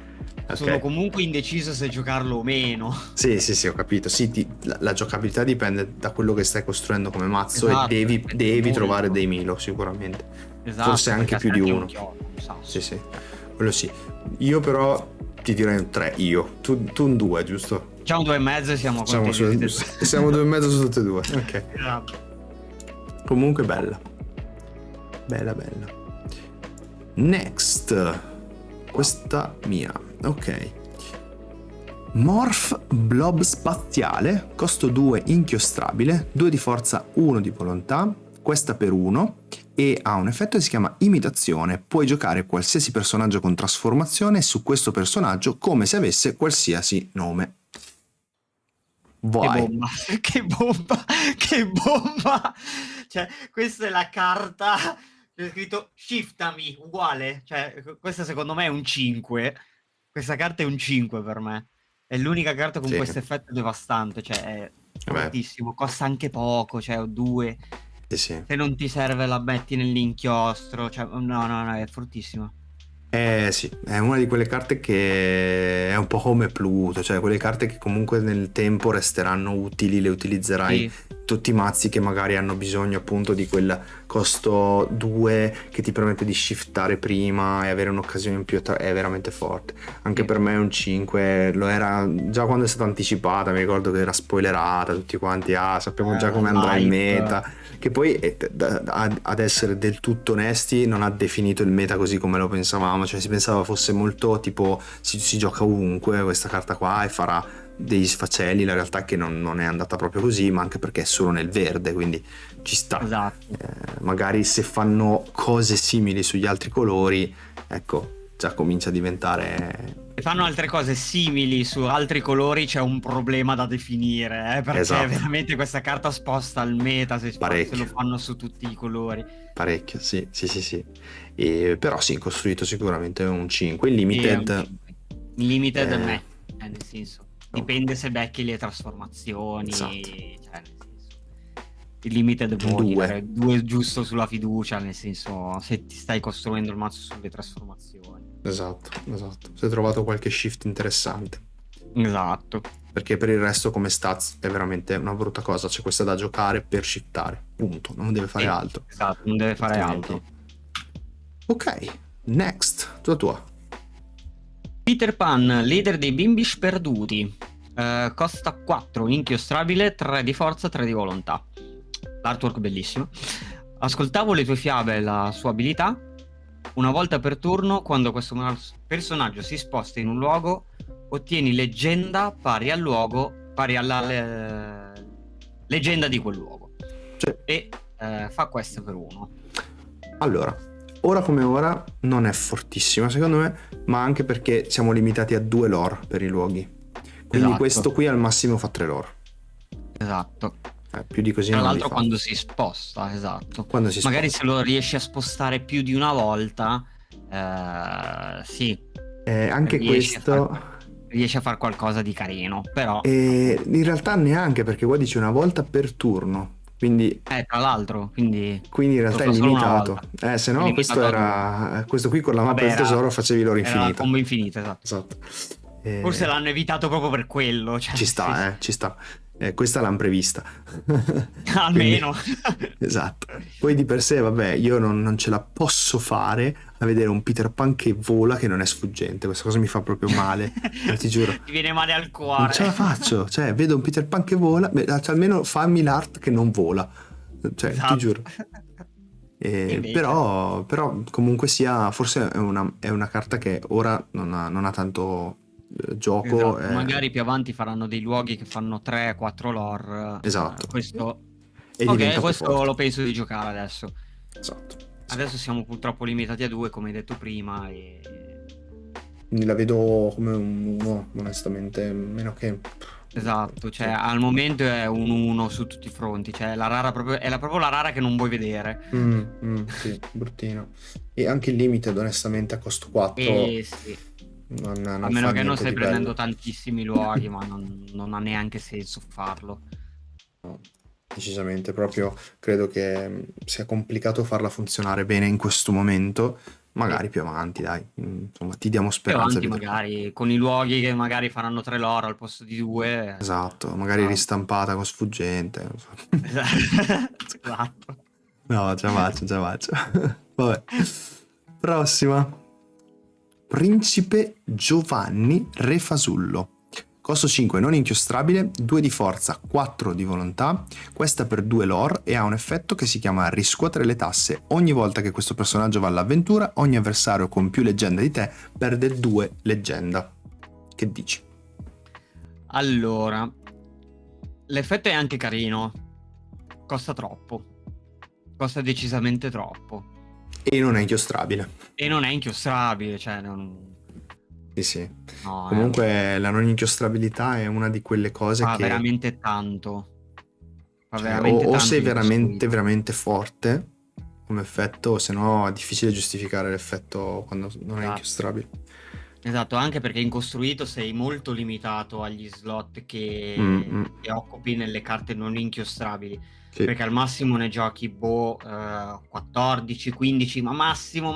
sono comunque indeciso se giocarlo o meno. Sì, ho capito. Sì, la giocabilità dipende da quello che stai costruendo come mazzo, esatto, e devi trovare dei Milo sicuramente. Esatto, forse anche più di uno. Sì, quello sì. Io però ti direi un 3, tu un 2, giusto? Facciamo 2,5 e siamo contenti. Siamo 2,5 su tutte e due. Ok. Esatto. Comunque bella. Next. Questa mia. Ok. Morph Blob Spaziale, costo 2 inchiostrabile, 2 di forza, 1 di volontà, questa per 1, e ha un effetto che si chiama imitazione. Puoi giocare qualsiasi personaggio con trasformazione su questo personaggio come se avesse qualsiasi nome. Che Vai. bomba, che bomba, che bomba! Cioè, questa è la carta, c'è scritto shiftami, uguale. Cioè, questa secondo me è un 5. Questa carta è un 5 per me. È l'unica carta con Sì. questo effetto devastante, cioè è Vabbè. fortissimo, costa anche poco, cioè ho 2. Sì. Se non ti serve la metti nell'inchiostro, cioè no, è fortissima. Sì, è una di quelle carte che è un po' come Pluto, cioè quelle carte che comunque nel tempo resteranno utili, le utilizzerai Sì. tutti i mazzi che magari hanno bisogno appunto di quel costo 2 che ti permette di shiftare prima e avere un'occasione in più, è veramente forte. Anche Sì. per me è un 5, lo era già quando è stata anticipata, mi ricordo che era spoilerata, tutti quanti, sappiamo già come andrà il meta, che poi ad essere del tutto onesti non ha definito il meta così come lo pensavamo, cioè si pensava fosse molto tipo si gioca ovunque questa carta qua e farà degli sfaceli, la realtà è che non è andata proprio così, ma anche perché è solo nel verde, quindi ci sta. Esatto. Magari se fanno cose simili sugli altri colori, ecco, già comincia a diventare... Se fanno altre cose simili su altri colori c'è un problema da definire, perché Esatto. veramente questa carta sposta il meta se Parecchio. lo fanno su tutti i colori. Parecchio, sì. Però sì, costruito sicuramente un 5. Il Sì, è un limited... 5. Il limited me, nel senso, dipende se becchi le trasformazioni, Esatto. cioè nel senso, il limited puoi dare 2 giusto sulla fiducia, nel senso, se ti stai costruendo il mazzo sulle trasformazioni. Esatto. Se hai trovato qualche shift interessante. Esatto. Perché per il resto come stats è veramente una brutta cosa, c'è questa da giocare per shiftare, punto, non deve fare altro. Esatto, non deve fare altro. Ok, next, tua. Peter Pan, leader dei bimbi sperduti, costa 4 inchiostrabile, 3 di forza, 3 di volontà. L'artwork bellissimo. Ascoltavo le tue fiabe e la sua abilità. Una volta per turno, quando questo personaggio si sposta in un luogo, ottieni leggenda pari al luogo, pari alla leggenda di quel luogo. Cioè, E fa questo per 1. Allora, ora come ora non è fortissima secondo me, ma anche perché siamo limitati a 2 lore per i luoghi. Quindi Esatto. questo qui al massimo fa 3 lore. Esatto. Più di così Tra non li l'altro fa. quando si sposta, esatto. Quando si Magari sposta. se lo riesci a spostare più di una volta, sì. Anche questo... Riesci a fare qualcosa di carino, però... in realtà neanche, perché qua dice una volta per turno. Quindi tra l'altro, quindi in realtà è lo fa solo una limitato. volta. Se È no limitato questo a era... Questo qui con la mappa Vabbè, del tesoro facevi l'oro era infinita. combo infinito, esatto. Esatto. Forse l'hanno evitato proprio per quello. Cioè, Ci sta, ci sta. Questa l'hanno prevista. Almeno. Quindi, esatto. Poi di per sé, vabbè, io non ce la posso fare a vedere un Peter Pan che vola che non è sfuggente. Questa cosa mi fa proprio male, ti giuro. Ti viene male al cuore. Non ce la faccio. Cioè, vedo un Peter Pan che vola, cioè, almeno fammi l'art che non vola. Cioè, Esatto. ti giuro. Però comunque sia, forse è una carta che ora non ha tanto gioco. Esatto. Magari più avanti faranno dei luoghi che fanno 3-4 lore. Esatto. Questo E diventa questo più forte. lo penso di giocare adesso. Esatto. Adesso siamo purtroppo limitati a 2, come hai detto prima, e... Quindi la vedo come un 1, onestamente, meno che... Esatto, cioè Sì. al momento è un 1 su tutti i fronti, cioè la rara proprio la rara che non vuoi vedere. Sì, bruttino. E anche il limited, onestamente, a costo 4 sì. non A meno fa che non niente stai di prendendo bello. tantissimi luoghi, ma non ha neanche senso farlo. No, decisamente, proprio credo che sia complicato farla funzionare bene in questo momento. Magari più avanti, dai. Insomma, ti diamo Più speranza. avanti magari, con i luoghi che magari faranno 3 lore al posto di 2. Esatto, magari ristampata con sfuggente. Non so. Esatto. No, già faccio. Vabbè. Prossima. Principe Giovanni Re Fasullo. Costo 5 non inchiostrabile, 2 di forza, 4 di volontà, questa per 2 lore e ha un effetto che si chiama riscuotere le tasse. Ogni volta che questo personaggio va all'avventura, ogni avversario con più leggenda di te perde 2 leggenda. Che dici? Allora, l'effetto è anche carino, costa troppo, costa decisamente troppo. E non è inchiostrabile. E non è inchiostrabile, cioè non... Sì. No, Comunque la non inchiostrabilità è una di quelle cose fa che... veramente tanto. Fa cioè, veramente o tanto sei di veramente, costruito. veramente forte come effetto, o se no è difficile giustificare l'effetto quando non è Esatto. inchiostrabile. Esatto, anche perché in costruito sei molto limitato agli slot Mm. che occupi nelle carte non inchiostrabili. Sì. Perché al massimo ne giochi 14, 15, ma massimo,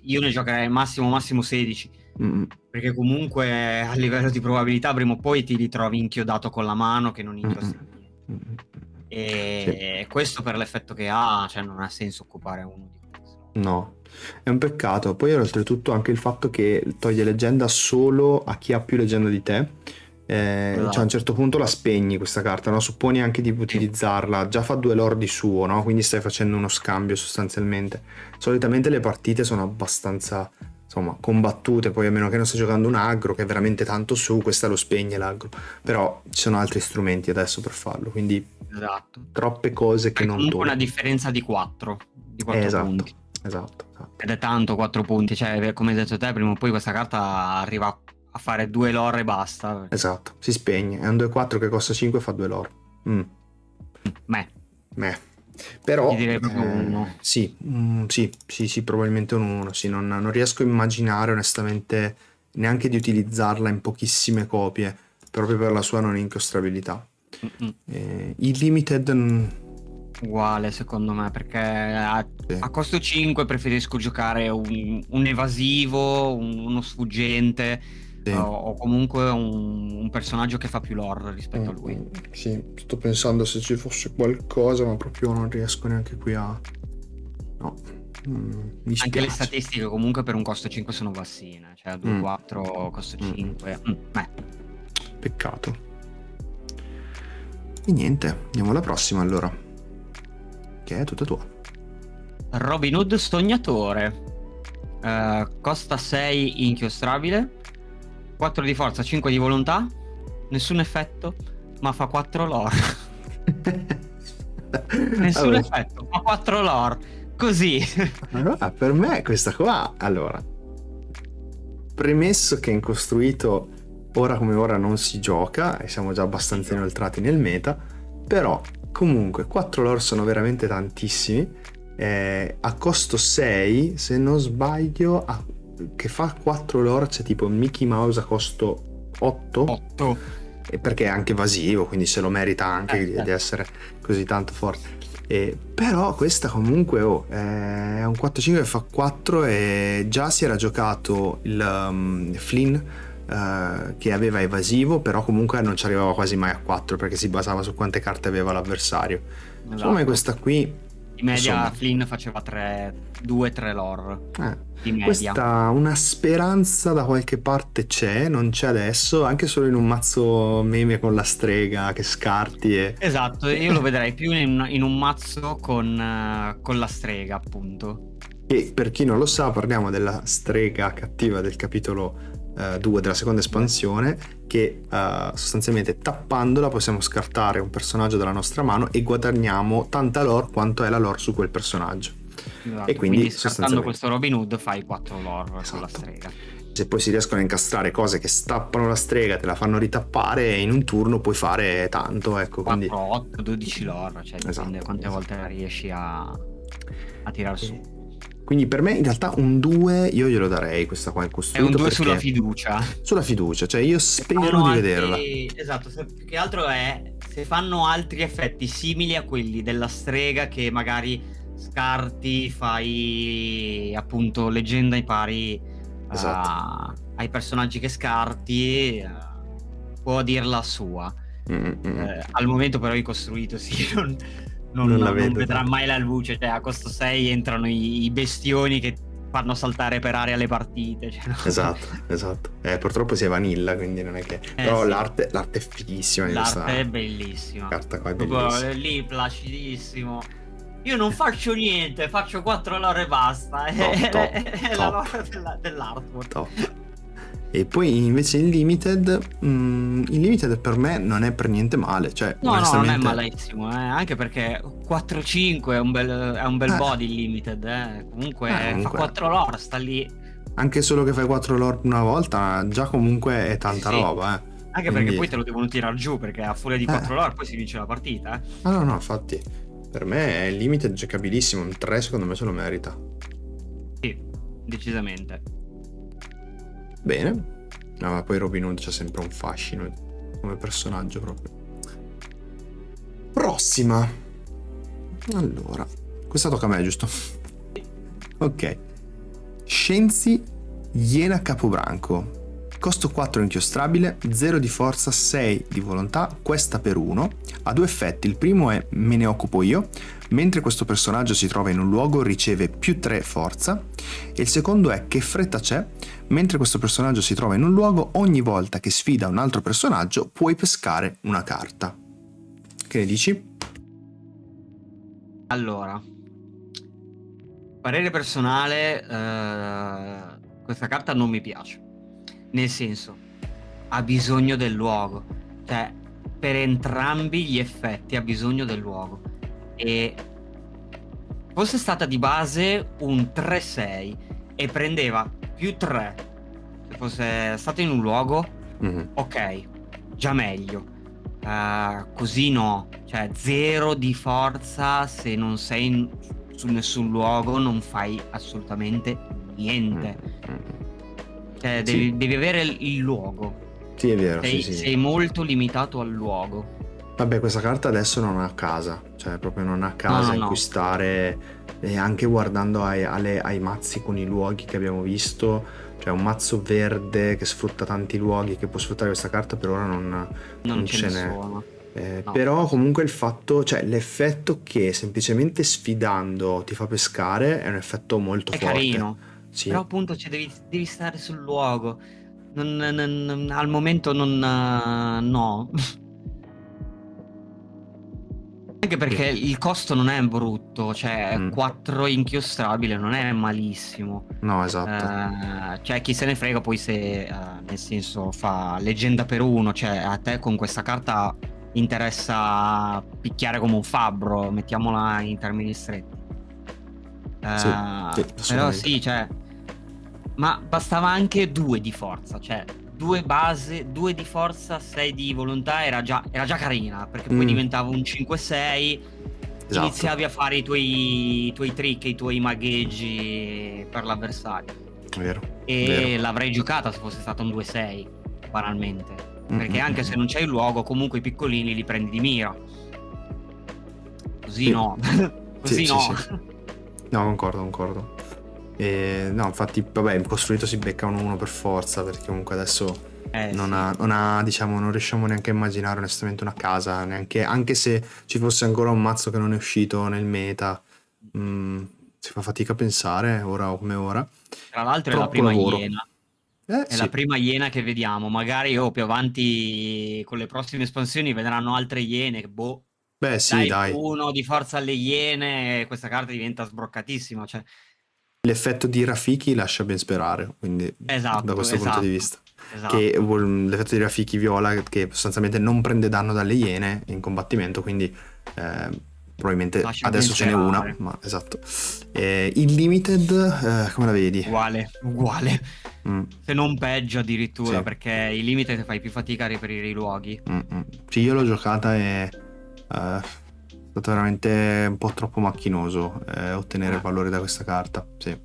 io ne giocherei massimo 16. Mm. Perché comunque a livello di probabilità prima o poi ti ritrovi inchiodato con la mano che non inchiostri niente. E questo per l'effetto che ha, cioè non ha senso occupare uno di questi. No, è un peccato. Poi oltretutto anche il fatto che toglie leggenda solo a chi ha più leggenda di te. Cioè a un certo punto la spegni questa carta, no? Supponi anche di utilizzarla, già fa 2 lore di suo, no? Quindi stai facendo uno scambio sostanzialmente. Solitamente le partite sono abbastanza, insomma, combattute, poi a meno che non stai giocando un aggro che è veramente tanto su, questa lo spegne l'aggro. Però ci sono altri strumenti adesso per farlo, quindi troppe cose che è non comunque una tolgo. differenza di 4 Esatto, punti. esatto. Ed è tanto 4 punti, cioè come hai detto te, prima o poi questa carta arriva a fare 2 lore e basta. Esatto, si spegne. È un 2-4 che costa 5 e fa 2 lore. Però ti direi proprio uno. sì, probabilmente un 1. Sì, non riesco a immaginare onestamente neanche di utilizzarla in pochissime copie, proprio per la sua non incostrabilità. Il limited uguale secondo me, perché a costo 5 preferisco giocare un evasivo, uno sfuggente, o comunque un personaggio che fa più lore rispetto a lui. Sì, sto pensando se ci fosse qualcosa, ma proprio non riesco neanche qui a... No, mi spiace. Anche le statistiche comunque per un costo 5 sono bassine, cioè 2-4 costo 5. Peccato. E niente, andiamo alla prossima allora, che è tutta tua. Robin Hood Sognatore, costa 6 inchiostrabile, 4 di forza, 5 di volontà, nessun effetto, ma fa 4 lore. Nessun effetto, fa 4 lore, così. Allora, per me questa qua, allora, premesso che in costruito ora come ora non si gioca e siamo già abbastanza inoltrati nel meta, però comunque 4 lore sono veramente tantissimi. A costo 6, se non sbaglio, che fa 4 lore c'è tipo Mickey Mouse a costo 8. Perché è anche evasivo, quindi se lo merita anche di essere così tanto forte. Però questa comunque è un 4-5 che fa 4 e già si era giocato il Flynn che aveva evasivo, però comunque non ci arrivava quasi mai a 4 perché si basava su quante carte aveva l'avversario. Insomma, questa qui in media Flynn faceva 2-3 lore di media. Questa una speranza da qualche parte c'è, non c'è adesso, anche solo in un mazzo meme con la strega che scarti esatto, io lo vedrei più in un mazzo con la strega, appunto. E per chi non lo sa, parliamo della strega cattiva del capitolo 2 della seconda espansione, che sostanzialmente tappandola possiamo scartare un personaggio dalla nostra mano e guadagniamo tanta lore quanto è la lore su quel personaggio. Esatto, e quindi scartando questo Robin Hood fai 4 lore sulla strega. Se poi si riescono a incastrare cose che stappano la strega, te la fanno ritappare, in un turno puoi fare tanto, ecco. 4, 8, 12 lore, cioè dipende quante volte riesci a tirar su. Quindi per me in realtà un 2 io glielo darei questa qua in costruito. È un 2 sulla fiducia. Sulla fiducia, cioè io spero di vederla. Esatto, più che altro è se fanno altri effetti simili a quelli della strega che magari scarti, fai appunto leggenda ai pari ai personaggi che scarti, può dirla sua. Al momento però i costruito non vedrà mai la luce, cioè a costo 6 entrano i bestioni che fanno saltare per aria le partite. Cioè, no? Esatto. Purtroppo si è vanilla, quindi non è che... Però Sì. l'arte è fighissima di L'arte questa è bellissima. carta qua, è Proprio bellissima. lì placidissimo. Io non faccio niente, faccio 4 lore e basta. Top, È la lore dell'artwork. top. E poi invece il Limited per me non è per niente male, cioè No, onestamente... non è malissimo, anche perché 4-5 è un bel body limited, comunque fa 4 lore, sta lì. Anche solo che fai 4 lore una volta, già comunque è tanta roba, Anche quindi... perché poi te lo devono tirare giù, perché a furia di 4 lore poi si vince la partita, No, infatti, per me è il Limited giocabilissimo, un 3 secondo me se lo merita. Sì, decisamente. Bene. No, ma poi Robin Hood c'ha sempre un fascino come personaggio proprio. Prossima. Allora, questa tocca a me, giusto? Ok. Scienzi Iena Capobranco. Costo 4 inchiostrabile, 0 di forza, 6 di volontà, questa per 1. Ha due effetti, il primo è me ne occupo io, mentre questo personaggio si trova in un luogo riceve più 3 forza, e il secondo è che fretta c'è, mentre questo personaggio si trova in un luogo, ogni volta che sfida un altro personaggio puoi pescare una carta. Che ne dici? Allora, parere personale, questa carta non mi piace. Nel senso, ha bisogno del luogo. Cioè, per entrambi gli effetti ha bisogno del luogo. E fosse stata di base un 3-6 e prendeva più 3, se fosse stato in un luogo, ok, già meglio. Così no. Cioè, 0 di forza se non sei su nessun luogo, non fai assolutamente niente. Cioè, devi avere il luogo. Sì, è vero, Sei molto limitato al luogo. Vabbè, questa carta adesso non ha casa, cioè proprio non ha casa in cui stare, e anche guardando ai mazzi con i luoghi che abbiamo visto, cioè un mazzo verde che sfrutta tanti luoghi, che può sfruttare questa carta, per ora non ce n'è. No. Però comunque il fatto, cioè l'effetto che semplicemente sfidando ti fa pescare è un effetto molto forte. È carino, sì. Però appunto devi stare sul luogo. Al momento no. Anche perché il costo non è brutto, cioè 4 inchiostrabile non è malissimo. No, esatto. Cioè chi se ne frega poi se nel senso fa leggenda per 1, cioè a te con questa carta interessa picchiare come un fabbro, mettiamola in termini stretti. Però sì, cioè, ma bastava anche 2 di forza, cioè 2 base, 2 di forza, 6 di volontà, era già carina, perché poi diventava un 5-6, iniziavi a fare i tuoi trick, i tuoi magheggi per l'avversario. Vero. L'avrei giocata se fosse stato un 2-6, banalmente. Perché anche se non c'è il luogo, comunque i piccolini li prendi di mira. Così no. Così no. Sì. No, concordo. No, infatti, vabbè, in costruito si becca un 1 per forza, perché comunque adesso non ha, diciamo, non riusciamo neanche a immaginare onestamente una casa, neanche, anche se ci fosse ancora un mazzo che non è uscito nel meta, si fa fatica a pensare, ora come ora. Tra l'altro è la prima Iena. È la prima Iena che vediamo. Magari più avanti con le prossime espansioni vedranno altre Iene. Beh, sì, dai. 1 di forza alle Iene, questa carta diventa sbroccatissima. Cioè... L'effetto di Rafiki lascia ben sperare, quindi da questo punto di vista. Che l'effetto di Rafiki viola, che sostanzialmente non prende danno dalle Iene in combattimento, quindi probabilmente lascia adesso ce n'è una, ma esatto. Il Limited, come la vedi? Uguale. Se non peggio addirittura, perché il Limited fai più fatica a reperire i luoghi. Sì, io l'ho giocata e è stato veramente un po' troppo macchinoso ottenere valori da questa carta. Sì.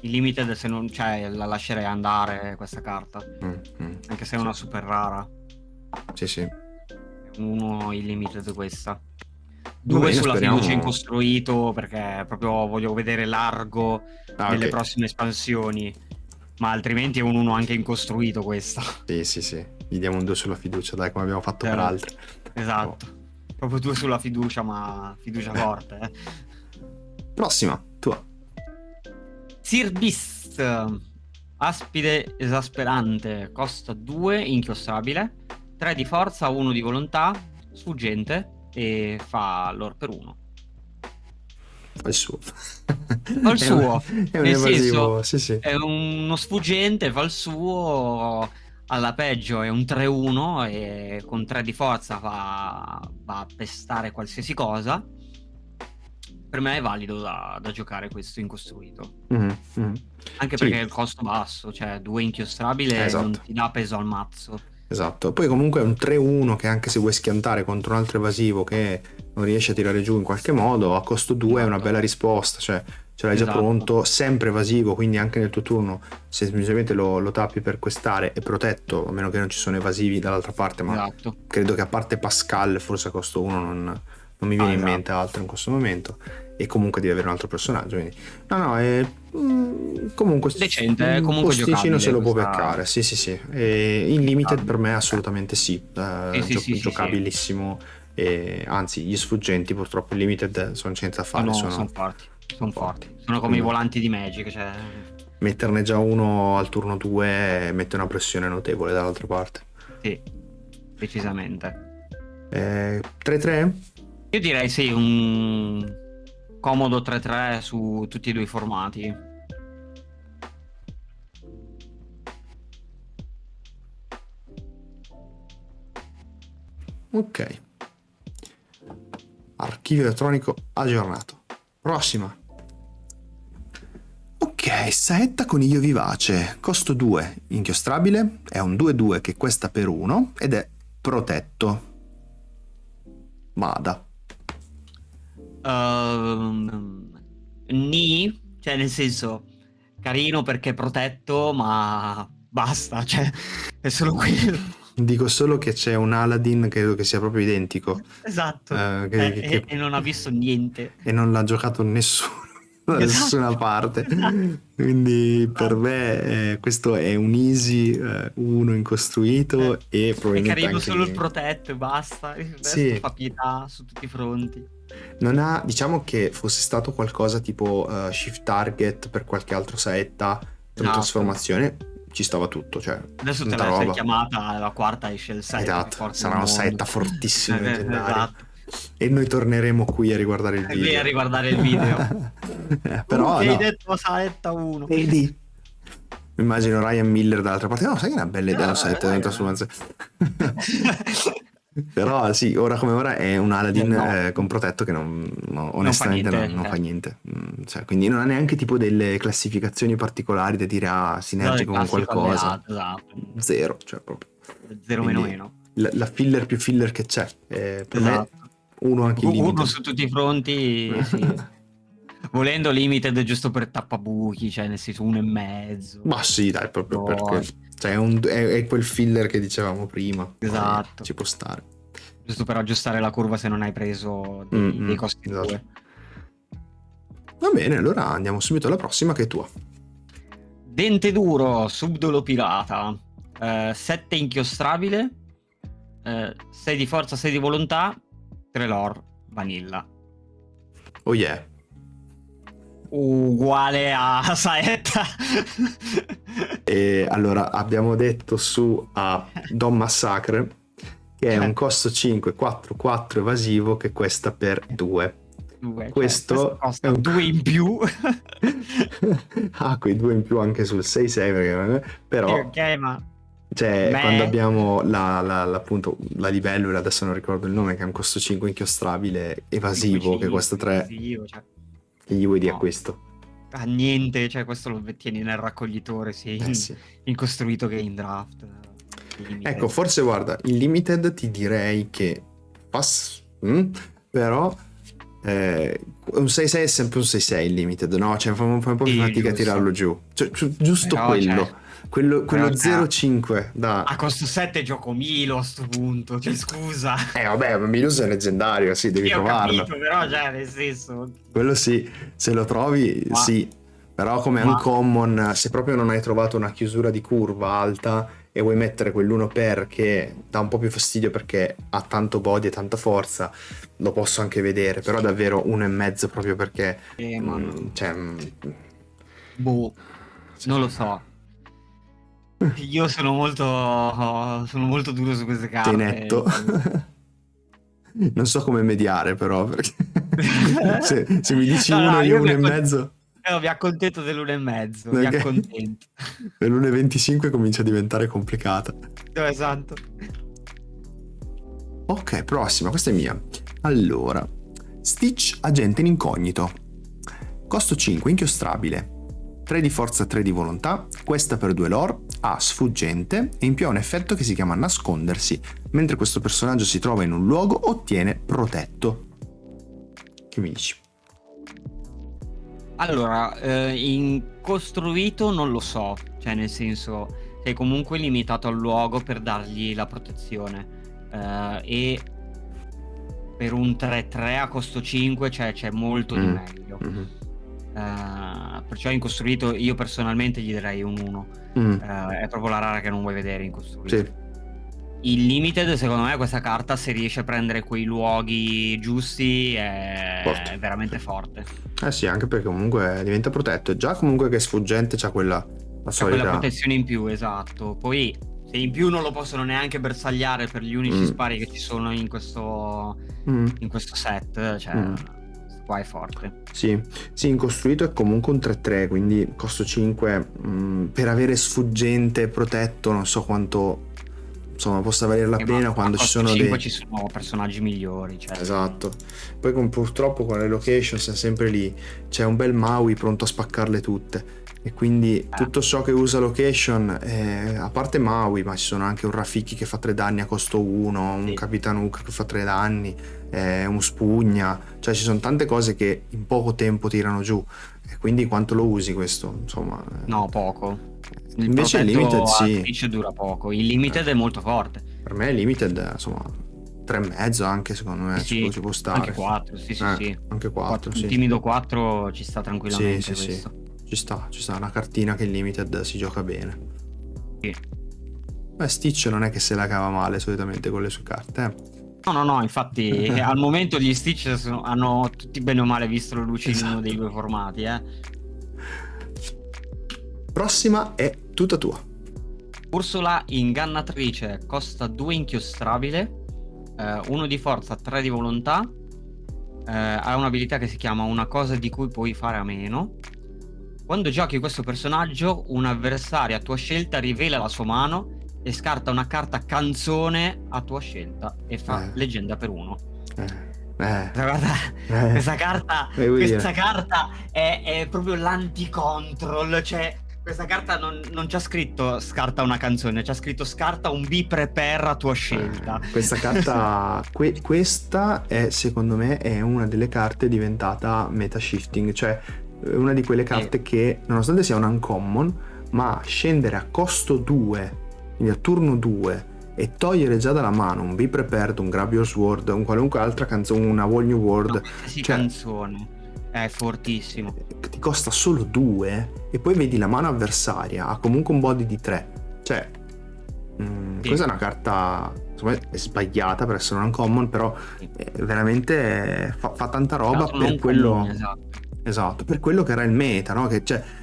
Il Limited, se non la lascerei andare questa carta, anche se è una super rara. Sì. 1 il Limited questa. 2 sulla fiducia in costruito, perché proprio voglio vedere largo nelle prossime espansioni, ma altrimenti è un 1 anche in costruito questa. Sì, gli diamo un 2 sulla fiducia, dai, come abbiamo fatto per altre. Esatto, proprio 2 sulla fiducia, ma fiducia forte. Prossima, tua. Zirbis, aspide esasperante, costa 2, inchiostrabile, 3 di forza, 1 di volontà, sfuggente e fa l'or per 1. Fa il suo. Fa il suo, È un nel evasivo, senso sì sì. è uno sfuggente, fa il suo, alla peggio è un 3-1 e con 3 di forza va a pestare qualsiasi cosa. Per me è valido da giocare questo incostruito. Mhm, mhm. Anche Sì, perché il costo basso, cioè 2 inchiostrabile non esatto. ti dà peso al mazzo. Esatto, poi comunque è un 3-1 che anche se vuoi schiantare contro un altro evasivo che non riesce a tirare giù in qualche modo, a costo 2 è una Esatto, bella risposta, cioè ce l'hai già esatto, pronto, sempre evasivo, quindi anche nel tuo turno se semplicemente lo tappi per questare è protetto, a meno che non ci sono evasivi dall'altra parte, ma esatto. credo che a parte Pascal forse a costo 1 non mi viene Ah, in mente esatto. altro in questo momento, e comunque devi avere un altro personaggio, quindi no, è comunque Decente, è un comunque posticino se giocabile lo può questa. beccare, sì sì sì, e in limited per Giocabile. me assolutamente sì, Sì, sì, sì, sì, sì. giocabilissimo, e anzi gli sfuggenti purtroppo in limited sono senza fare, Sono sono forti, sono forti, forti. Sono come i quindi volanti di Magic, cioè. metterne già uno al turno 2 mette una pressione notevole dall'altra parte. Sì, decisamente. 3-3? Io direi sì, un comodo 3-3 su tutti e due i formati. Ok, archivio elettronico aggiornato. Prossima. Ok, saetta coniglio vivace, costo 2, inchiostrabile, è un 2-2 che questa per 1 ed è protetto. Vada. Cioè nel senso, carino perché è protetto, ma basta, cioè è solo quello. Dico solo che c'è un Aladdin, credo che sia proprio identico, Esatto. E non ha visto niente. e non l'ha giocato nessuno da nessuna Esatto. parte. Esatto. Quindi per Esatto. me questo è un easy 1 Eh, incostruito e È probabilmente carino anche solo il lì. protetto e basta. Il resto Sì, fa pietà su tutti i fronti. non ha, diciamo che fosse stato qualcosa tipo shift target per qualche altro saetta, Esatto. trasformazione, ci stava tutto, cioè Adesso te tanta la sei roba. chiamata, la quarta esce il 7 più Esatto, forte del sarà una mondo. saetta fortissima, leggendaria. Esatto. E noi torneremo qui a riguardare il E lì a video. riguardare il video. Però Che hai no, detto Saetta 1. vedi? Immagino Ryan Miller dall'altra parte. No, sai che è una bella idea No, un saetta dai, dentro trasformazione. Però sì, ora come ora è un Aladdin no, con protetto che non fa onestamente niente. non fa niente. Cioè, quindi non ha neanche tipo delle classificazioni particolari da dire Esatto, il sinergico con classico qualcosa. alleato, esatto. Zero, cioè proprio. 0 meno Quindi meno. la filler più filler che c'è. Per me Esatto. uno anche in Uno limited. su tutti i fronti, sì. Volendo limited giusto per tappabuchi, cioè nel senso 1,5. Ma sì, dai, proprio perché Poi, cioè, è quel filler che dicevamo prima. Poi esatto. ci può stare. Giusto per aggiustare la curva se non hai preso dei costi Esatto. 2. Va bene, allora andiamo subito alla prossima che è tua. Dente duro, subdolo pirata. 7 inchiostrabile. 6 di forza, 6 di volontà. 3 lore, vanilla. Oh yeah. Uguale a Saetta. E allora abbiamo detto su a Don Massacre che è un costo 5, 4, 4 evasivo che questa per 2. Questo Questo è costa un 2 in più. quei 2 in più anche sul 6-6 Sì, però ok, ma cioè quando me abbiamo appunto la libellula, adesso non ricordo il nome, che è un costo 5 inchiostrabile evasivo che costa 3, cioè, che gli vuoi dire a no, questo? a niente, cioè questo lo tieni nel raccoglitore sia Sì. in costruito che in draft. Limited. Ecco, forse guarda, in limited ti direi che però un 6-6 è sempre un 6-6 il limited, no? Cioè fa un po' più Sì, fatica a giusto. tirarlo giù. Cioè, giusto Però, cioè, quello però, cioè, 0-5 da... a costo 7 gioco Milo a sto punto, cioè scusa. Vabbè, Minus è leggendario, sì, devi Io ho trovarlo. capito, però cioè nel senso. Quello sì, se lo trovi, Ma, sì. Però come ma uncommon, se proprio non hai trovato una chiusura di curva alta e vuoi mettere quell'uno per che dà un po' più fastidio perché ha tanto body e tanta forza, lo posso anche vedere, però davvero 1,5 proprio perché ma cioè, Boh, Sì. non lo so. Io sono molto duro su queste Sei carte. netto. Non so come mediare però, perché se mi dici No, uno no, io uno e mezzo, mi accontento dell'uno e mezzo, mi perché accontento. l'1,25 comincia a diventare complicata. No, esatto. Ok, prossima, questa è mia. Allora, Stitch agente in incognito. Costo 5, inchiostrabile. 3 di forza, 3 di volontà, questa per 2 lore, ha sfuggente e in più ha un effetto che si chiama nascondersi. Mentre questo personaggio si trova in un luogo, ottiene protetto. Che mi dici? Allora, in costruito non lo so, cioè nel senso sei comunque limitato al luogo per dargli la protezione e per un 3-3 a costo 5 c'è molto di meglio. Mhm. Perciò in costruito io personalmente gli darei un 1. È proprio la rara che non vuoi vedere in costruito. Sì. Il limited, secondo me, questa carta, se riesce a prendere quei luoghi giusti, è Forte. veramente Sì. forte. Eh sì, anche perché comunque diventa protetto. Già comunque che è sfuggente c'ha quella la C'è quella solita. protezione in più, esatto. Poi, se in più non lo possono neanche bersagliare per gli unici spari che ci sono in questo set, cioè, questo qua è forte. Sì, in costruito è comunque un 3-3, quindi costo 5 per avere sfuggente protetto, non so quanto insomma possa valere la pena quando ci sono 5 dei. ci sono personaggi migliori, cioè. Esatto. Poi purtroppo con le location siamo sempre lì, c'è un bel Maui pronto a spaccarle tutte. E quindi tutto ciò che usa location, a parte Maui, ma ci sono anche un Rafiki che fa 3 danni a costo 1, un Sì. Capitan Hook che fa 3 danni, un Spugna, cioè ci sono tante cose che in poco tempo tirano giù. E quindi quanto lo usi questo? Insomma. No, poco. Il Invece il Limited protetto a sì. Stitch dura poco. Il limited è molto forte. Per me il Limited, insomma, 3,5 anche secondo me Sì, ci può stare. anche 4, sì. Anche 4, sì. Un timido 4 ci sta tranquillamente Sì. questo. Ci sta una cartina che in Limited si gioca bene. Sì. Beh, Stitch non è che se la cava male solitamente con le sue carte. No, infatti al momento gli Stitch hanno tutti bene o male visto la luce in uno dei due formati. Prossima è tutta tua. Ursula ingannatrice, costa 2 inchiostrabile, 1 di forza, 3 di volontà, ha un'abilità che si chiama una cosa di cui puoi fare a meno. Quando giochi questo personaggio, un avversario a tua scelta rivela la sua mano e scarta una carta canzone a tua scelta e fa leggenda per 1. Guarda, questa carta è proprio l'anti-control, cioè questa carta non c'ha scritto scarta una canzone, c'ha scritto scarta un be prepare a tua scelta. Questa carta questa è, secondo me, è una delle carte diventata meta shifting, cioè una di quelle carte che nonostante sia un uncommon, ma scendere a costo 2, quindi a turno 2, e togliere già dalla mano un Be Prepared, un Grab Your Sword, un qualunque altra canzone, una Whole New World, canzone è fortissimo. Ti costa solo 2 e poi vedi la mano avversaria ha comunque un body di 3, cioè questa è una carta, insomma, è sbagliata per essere un uncommon, però veramente fa tanta roba per quello comune, esatto, per quello che era il meta, no?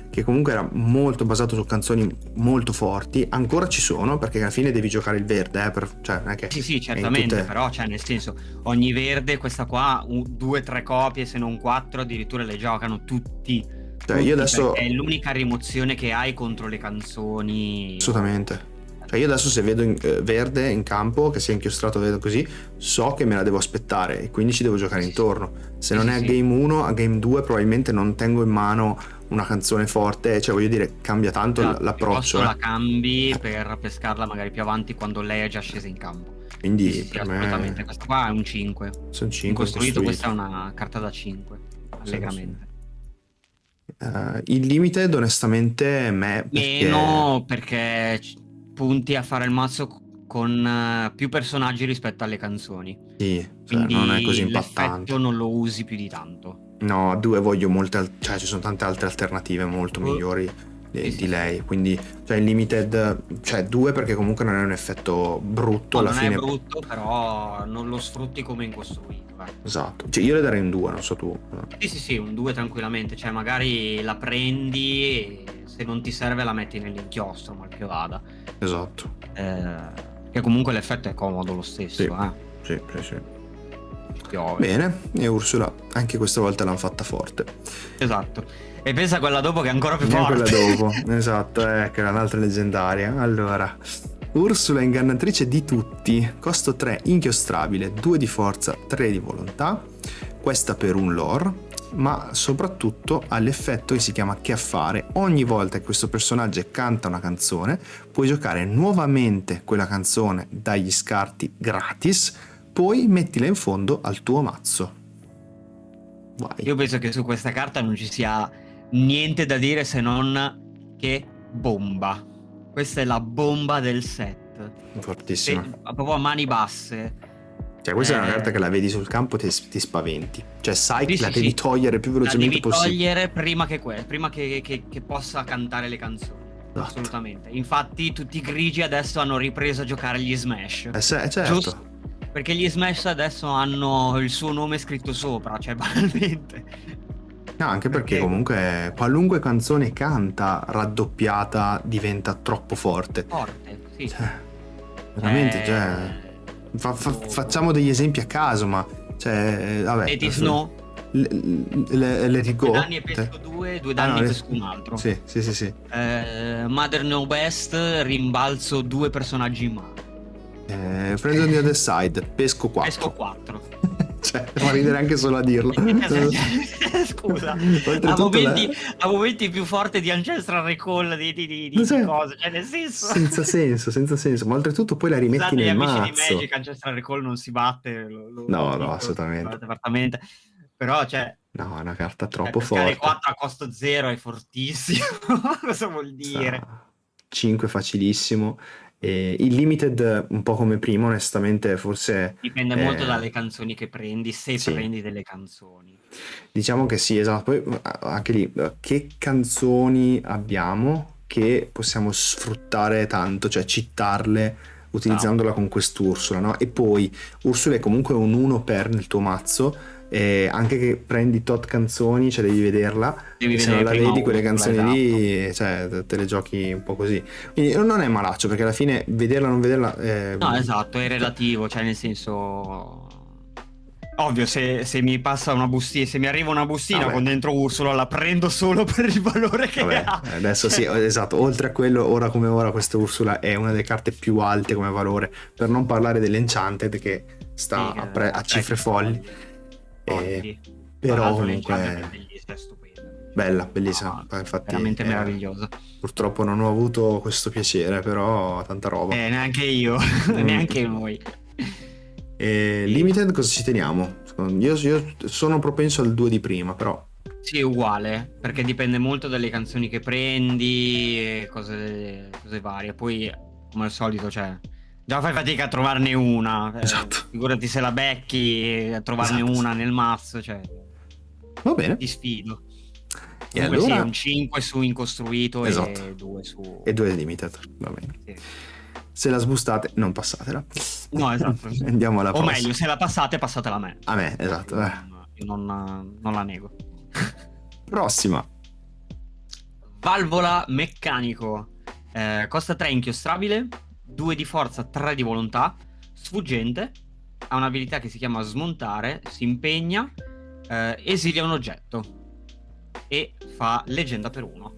Che comunque era molto basato su canzoni molto forti. Ancora ci sono, perché alla fine devi giocare il verde, cioè non è che sì, certamente, però cioè nel senso ogni verde, questa qua 2-3 copie, se non 4 addirittura le giocano tutti. Cioè io adesso è l'unica rimozione che hai contro le canzoni. Assolutamente. Cioè io adesso se vedo verde in campo, che sia inchiostrato vedo così, so che me la devo aspettare e quindi ci devo giocare intorno. Se non è a game 1, a game 2 probabilmente non tengo in mano una canzone forte, cioè voglio dire, cambia tanto l'approccio. La cambi per pescarla magari più avanti quando lei è già scesa in campo. Quindi per assolutamente. Questa qua è un 5. Sono 5 in costruito. Questa è una carta da 5, allegramente. Il limited onestamente me meno perché punti a fare il mazzo con più personaggi rispetto alle canzoni. Sì, quindi non è così impattante. L'effetto non lo usi più di tanto. No, a 2 voglio molte, cioè ci sono tante altre alternative molto migliori Sì, di sì, lei, quindi cioè in limited, cioè 2 perché comunque non è un effetto brutto no, alla non è fine. brutto, però non lo sfrutti come incostruito, ecco. Esatto, cioè io le darei un 2, non so tu. Sì, sì, sì, un 2 tranquillamente, cioè magari la prendi e se non ti serve la metti nell'inchiostro, mal che vada. Esatto, Che comunque l'effetto è comodo lo sì, stesso, sì, sì, sì. piove. Bene, e Ursula anche questa volta l'hanno fatta forte. Esatto. E pensa a quella dopo che è ancora più Andiamo a quella forte. dopo, esatto, che era un'altra leggendaria. Allora, Ursula ingannatrice di tutti, costo 3 inchiostrabile, 2 di forza, 3 di volontà, questa per un lore, ma soprattutto ha l'effetto che si chiama che affare. Ogni volta che questo personaggio canta una canzone, puoi giocare nuovamente quella canzone dagli scarti gratis, poi mettila in fondo al tuo mazzo. Vai. Io penso che su questa carta non ci sia niente da dire se non che bomba. Questa è la bomba del set. Fortissima. Proprio a mani basse. Cioè, questa è una carta che la vedi sul campo e ti spaventi. Cioè, sai Sì, che la sì, devi sì. togliere il più La velocemente devi possibile. togliere prima che possa cantare le canzoni. Esatto. Assolutamente. Infatti, tutti i grigi adesso hanno ripreso a giocare gli Smash. Certo. Giusto? Perché gli Smash adesso hanno il suo nome scritto sopra, cioè banalmente. No, anche perché comunque qualunque canzone canta raddoppiata diventa troppo forte. Forte, sì. Cioè, veramente, facciamo degli esempi a caso, ma cioè, vabbè. Let It Snow, Let It Go. 2 danni e pesco 2, 2 danni no, e pesco un altro. Sì. Mother No Best, rimbalzo 2 personaggi in mano. Friends on the Other Side, pesco 4. Pesco 4. Cioè, fa ridere anche solo a dirlo. Scusa, Oltretutto a momenti più forti di Ancestral Recall di cose, cioè nel senso. senza senso, ma oltretutto poi la rimetti Scusate, gli nel amici di mazzo. Magic, Ancestral Recall non si batte, No, dico assolutamente. apertamente. Però, cioè, No, è una carta troppo pescare forte. 4 a costo 0 è fortissimo. Cosa vuol dire? 5 facilissimo. Il limited un po' come prima, onestamente, forse Dipende molto dalle canzoni che prendi, se sì. prendi delle canzoni. Diciamo che sì, esatto. Poi anche lì, che canzoni abbiamo che possiamo sfruttare tanto, cioè citarle utilizzandola con quest'Ursula, no? E poi Ursula è comunque un 1 per nel tuo mazzo, anche che prendi tot canzoni, cioè devi vederla, e se non la vedi quelle canzoni lì, cioè te le giochi un po' così. Quindi non è malaccio, perché alla fine vederla o non vederla No, esatto, è relativo, cioè nel senso. Ovvio, se mi passa una bustina, se mi arriva una bustina con dentro Ursula, la prendo solo per il valore che ha. Adesso sì, esatto. Oltre a quello, ora come ora, questa Ursula è una delle carte più alte come valore. Per non parlare dell'Enchanted, che sta a cifre folli. Però comunque è stupenda. Bella, bellissima. Infatti, veramente meravigliosa. Purtroppo non ho avuto questo piacere, però tanta roba. Neanche io, neanche noi. Limited cosa ci teniamo? Io sono propenso al 2 di prima, però sì, uguale, perché dipende molto dalle canzoni che prendi e cose varie. Poi, come al solito, cioè, già fai fatica a trovarne una. Esatto. Figurati se la becchi a trovarne una nel mazzo, cioè. Va bene. Ti sfido. E Comunque allora sì, un 5 su incostruito e 2 su. E 2 limited, va bene. Sì. Se la sbustate, non passatela. No, esatto. Andiamo alla prossima. O meglio, se la passate, passatela a me. A me, esatto. Io non la nego. Prossima. Valvola meccanico. Costa 3 inchiostrabile, 2 di forza, 3 di volontà, sfuggente, ha un'abilità che si chiama smontare, si impegna, esilia un oggetto e fa leggenda per 1.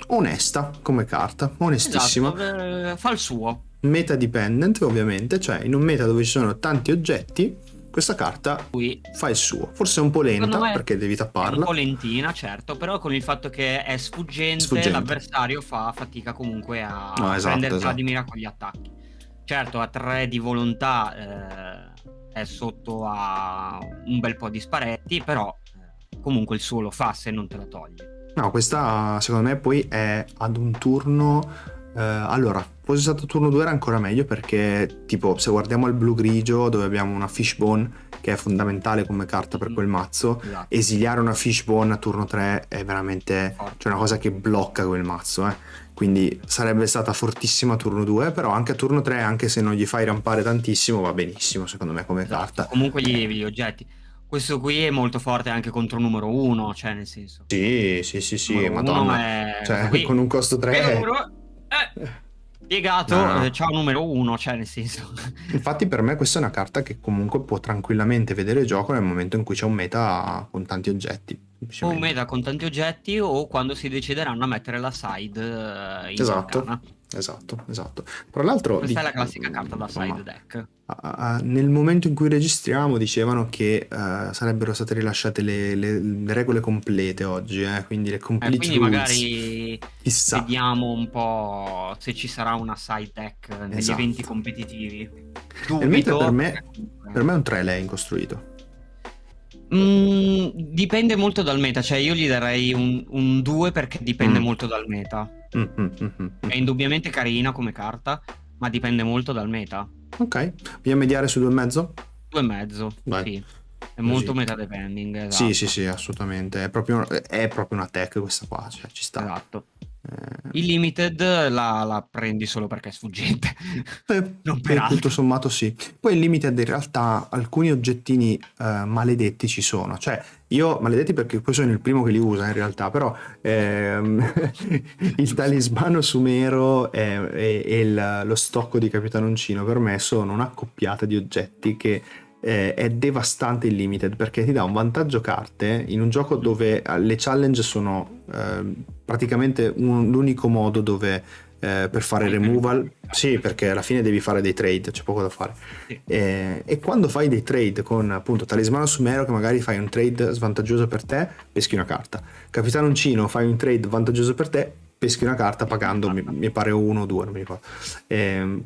Onesta come carta, onestissima. Esatto, fa il suo. Meta dependent, ovviamente, cioè in un meta dove ci sono tanti oggetti, questa carta fa il suo. Forse è un po' lenta perché devi tapparla. È un po' lentina, certo, però con il fatto che è sfuggente. L'avversario fa fatica comunque a prendersela di mira con gli attacchi. Certo, a 3 di volontà è sotto a un bel po' di sparetti, però comunque il suo lo fa se non te la togli. No, questa secondo me poi è ad un turno. Allora, fosse stato turno 2 era ancora meglio, perché tipo se guardiamo il blu grigio dove abbiamo una fishbone che è fondamentale come carta per quel mazzo. Esatto. Esiliare una Fishbone a turno 3 è veramente una cosa che blocca quel mazzo, quindi sarebbe stata fortissima a turno 2, però anche a turno 3, anche se non gli fai rampare tantissimo, va benissimo secondo me come carta. Comunque gli levi gli oggetti. Questo qui è molto forte anche contro numero 1, cioè nel senso. Sì, madonna. Cioè, con un costo 3 piegato, no. ciao numero 1, cioè nel senso. Infatti per me questa è una carta che comunque può tranquillamente vedere gioco nel momento in cui c'è un meta con tanti oggetti. O un meta con tanti oggetti, o quando si decideranno a mettere la side in arcana. Esatto. Tra l'altro questa è la classica carta da side deck. Nel momento in cui registriamo dicevano che sarebbero state rilasciate le regole complete oggi, quindi le complete quindi rules. Magari chissà, vediamo un po' se ci sarà una side deck negli eventi competitivi. Dubito, per me è un 3 lane costruito. Dipende molto dal meta, cioè io gli darei un 2 perché dipende molto dal meta. È indubbiamente carina come carta, ma dipende molto dal meta. Ok, vogliamo mediare su 2,5? 2,5, Vai. sì. È molto meta depending, esatto. Sì, assolutamente. È proprio una tech questa qua, cioè ci sta. Esatto. Il limited la prendi solo perché è sfuggente. Non per altro. Tutto sommato sì. Poi il limited in realtà alcuni oggettini maledetti ci sono. Cioè io maledetti perché poi sono il primo che li usa in realtà, però il talismano sumero e lo stocco di Capitanoncino per me sono un'accoppiata di oggetti che è devastante il limited, perché ti dà un vantaggio carte in un gioco dove le challenge sono praticamente l'unico modo dove per fare removal, sì, perché alla fine devi fare dei trade, c'è poco da fare. E quando fai dei trade con appunto talismano sumero, che magari fai un trade svantaggioso per te, peschi una carta. Capitanoncino, fai un trade vantaggioso per te, peschi una carta pagando mi pare 1 o 2, non mi ricordo.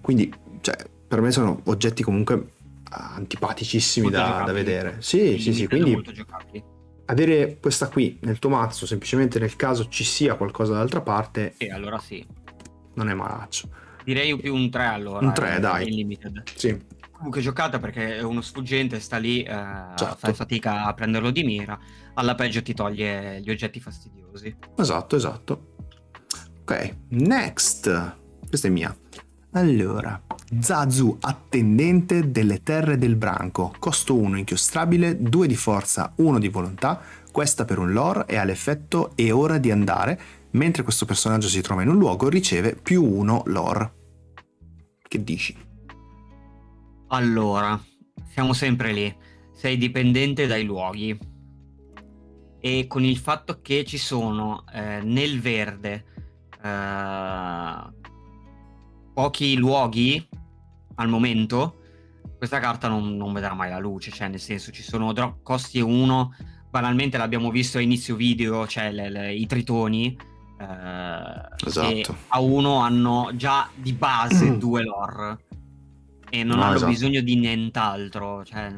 Quindi cioè, per me sono oggetti comunque antipaticissimi da vedere. Sì, quindi avere questa qui nel tuo mazzo, semplicemente nel caso ci sia qualcosa dall'altra parte, allora sì, non è malaccio. Direi più un 3 allora. Un 3 dai. Il limited. Sì. Comunque giocata perché è uno sfuggente, sta lì, fai fatica a prenderlo di mira, alla peggio ti toglie gli oggetti fastidiosi. Esatto. Ok, next. Questa è mia. Allora, Zazu, attendente delle terre del branco, costo 1 inchiostrabile, 2 di forza, 1 di volontà, questa per un lore e ha l'effetto è ora di andare, mentre questo personaggio si trova in un luogo riceve più 1 lore. Che dici? Allora, siamo sempre lì, sei dipendente dai luoghi e con il fatto che ci sono nel verde pochi luoghi al momento, questa carta non vedrà mai la luce, cioè nel senso ci sono drop costi 1, banalmente l'abbiamo visto a inizio video, cioè i tritoni che a 1 hanno già di base 2 lore e non hanno bisogno di nient'altro, cioè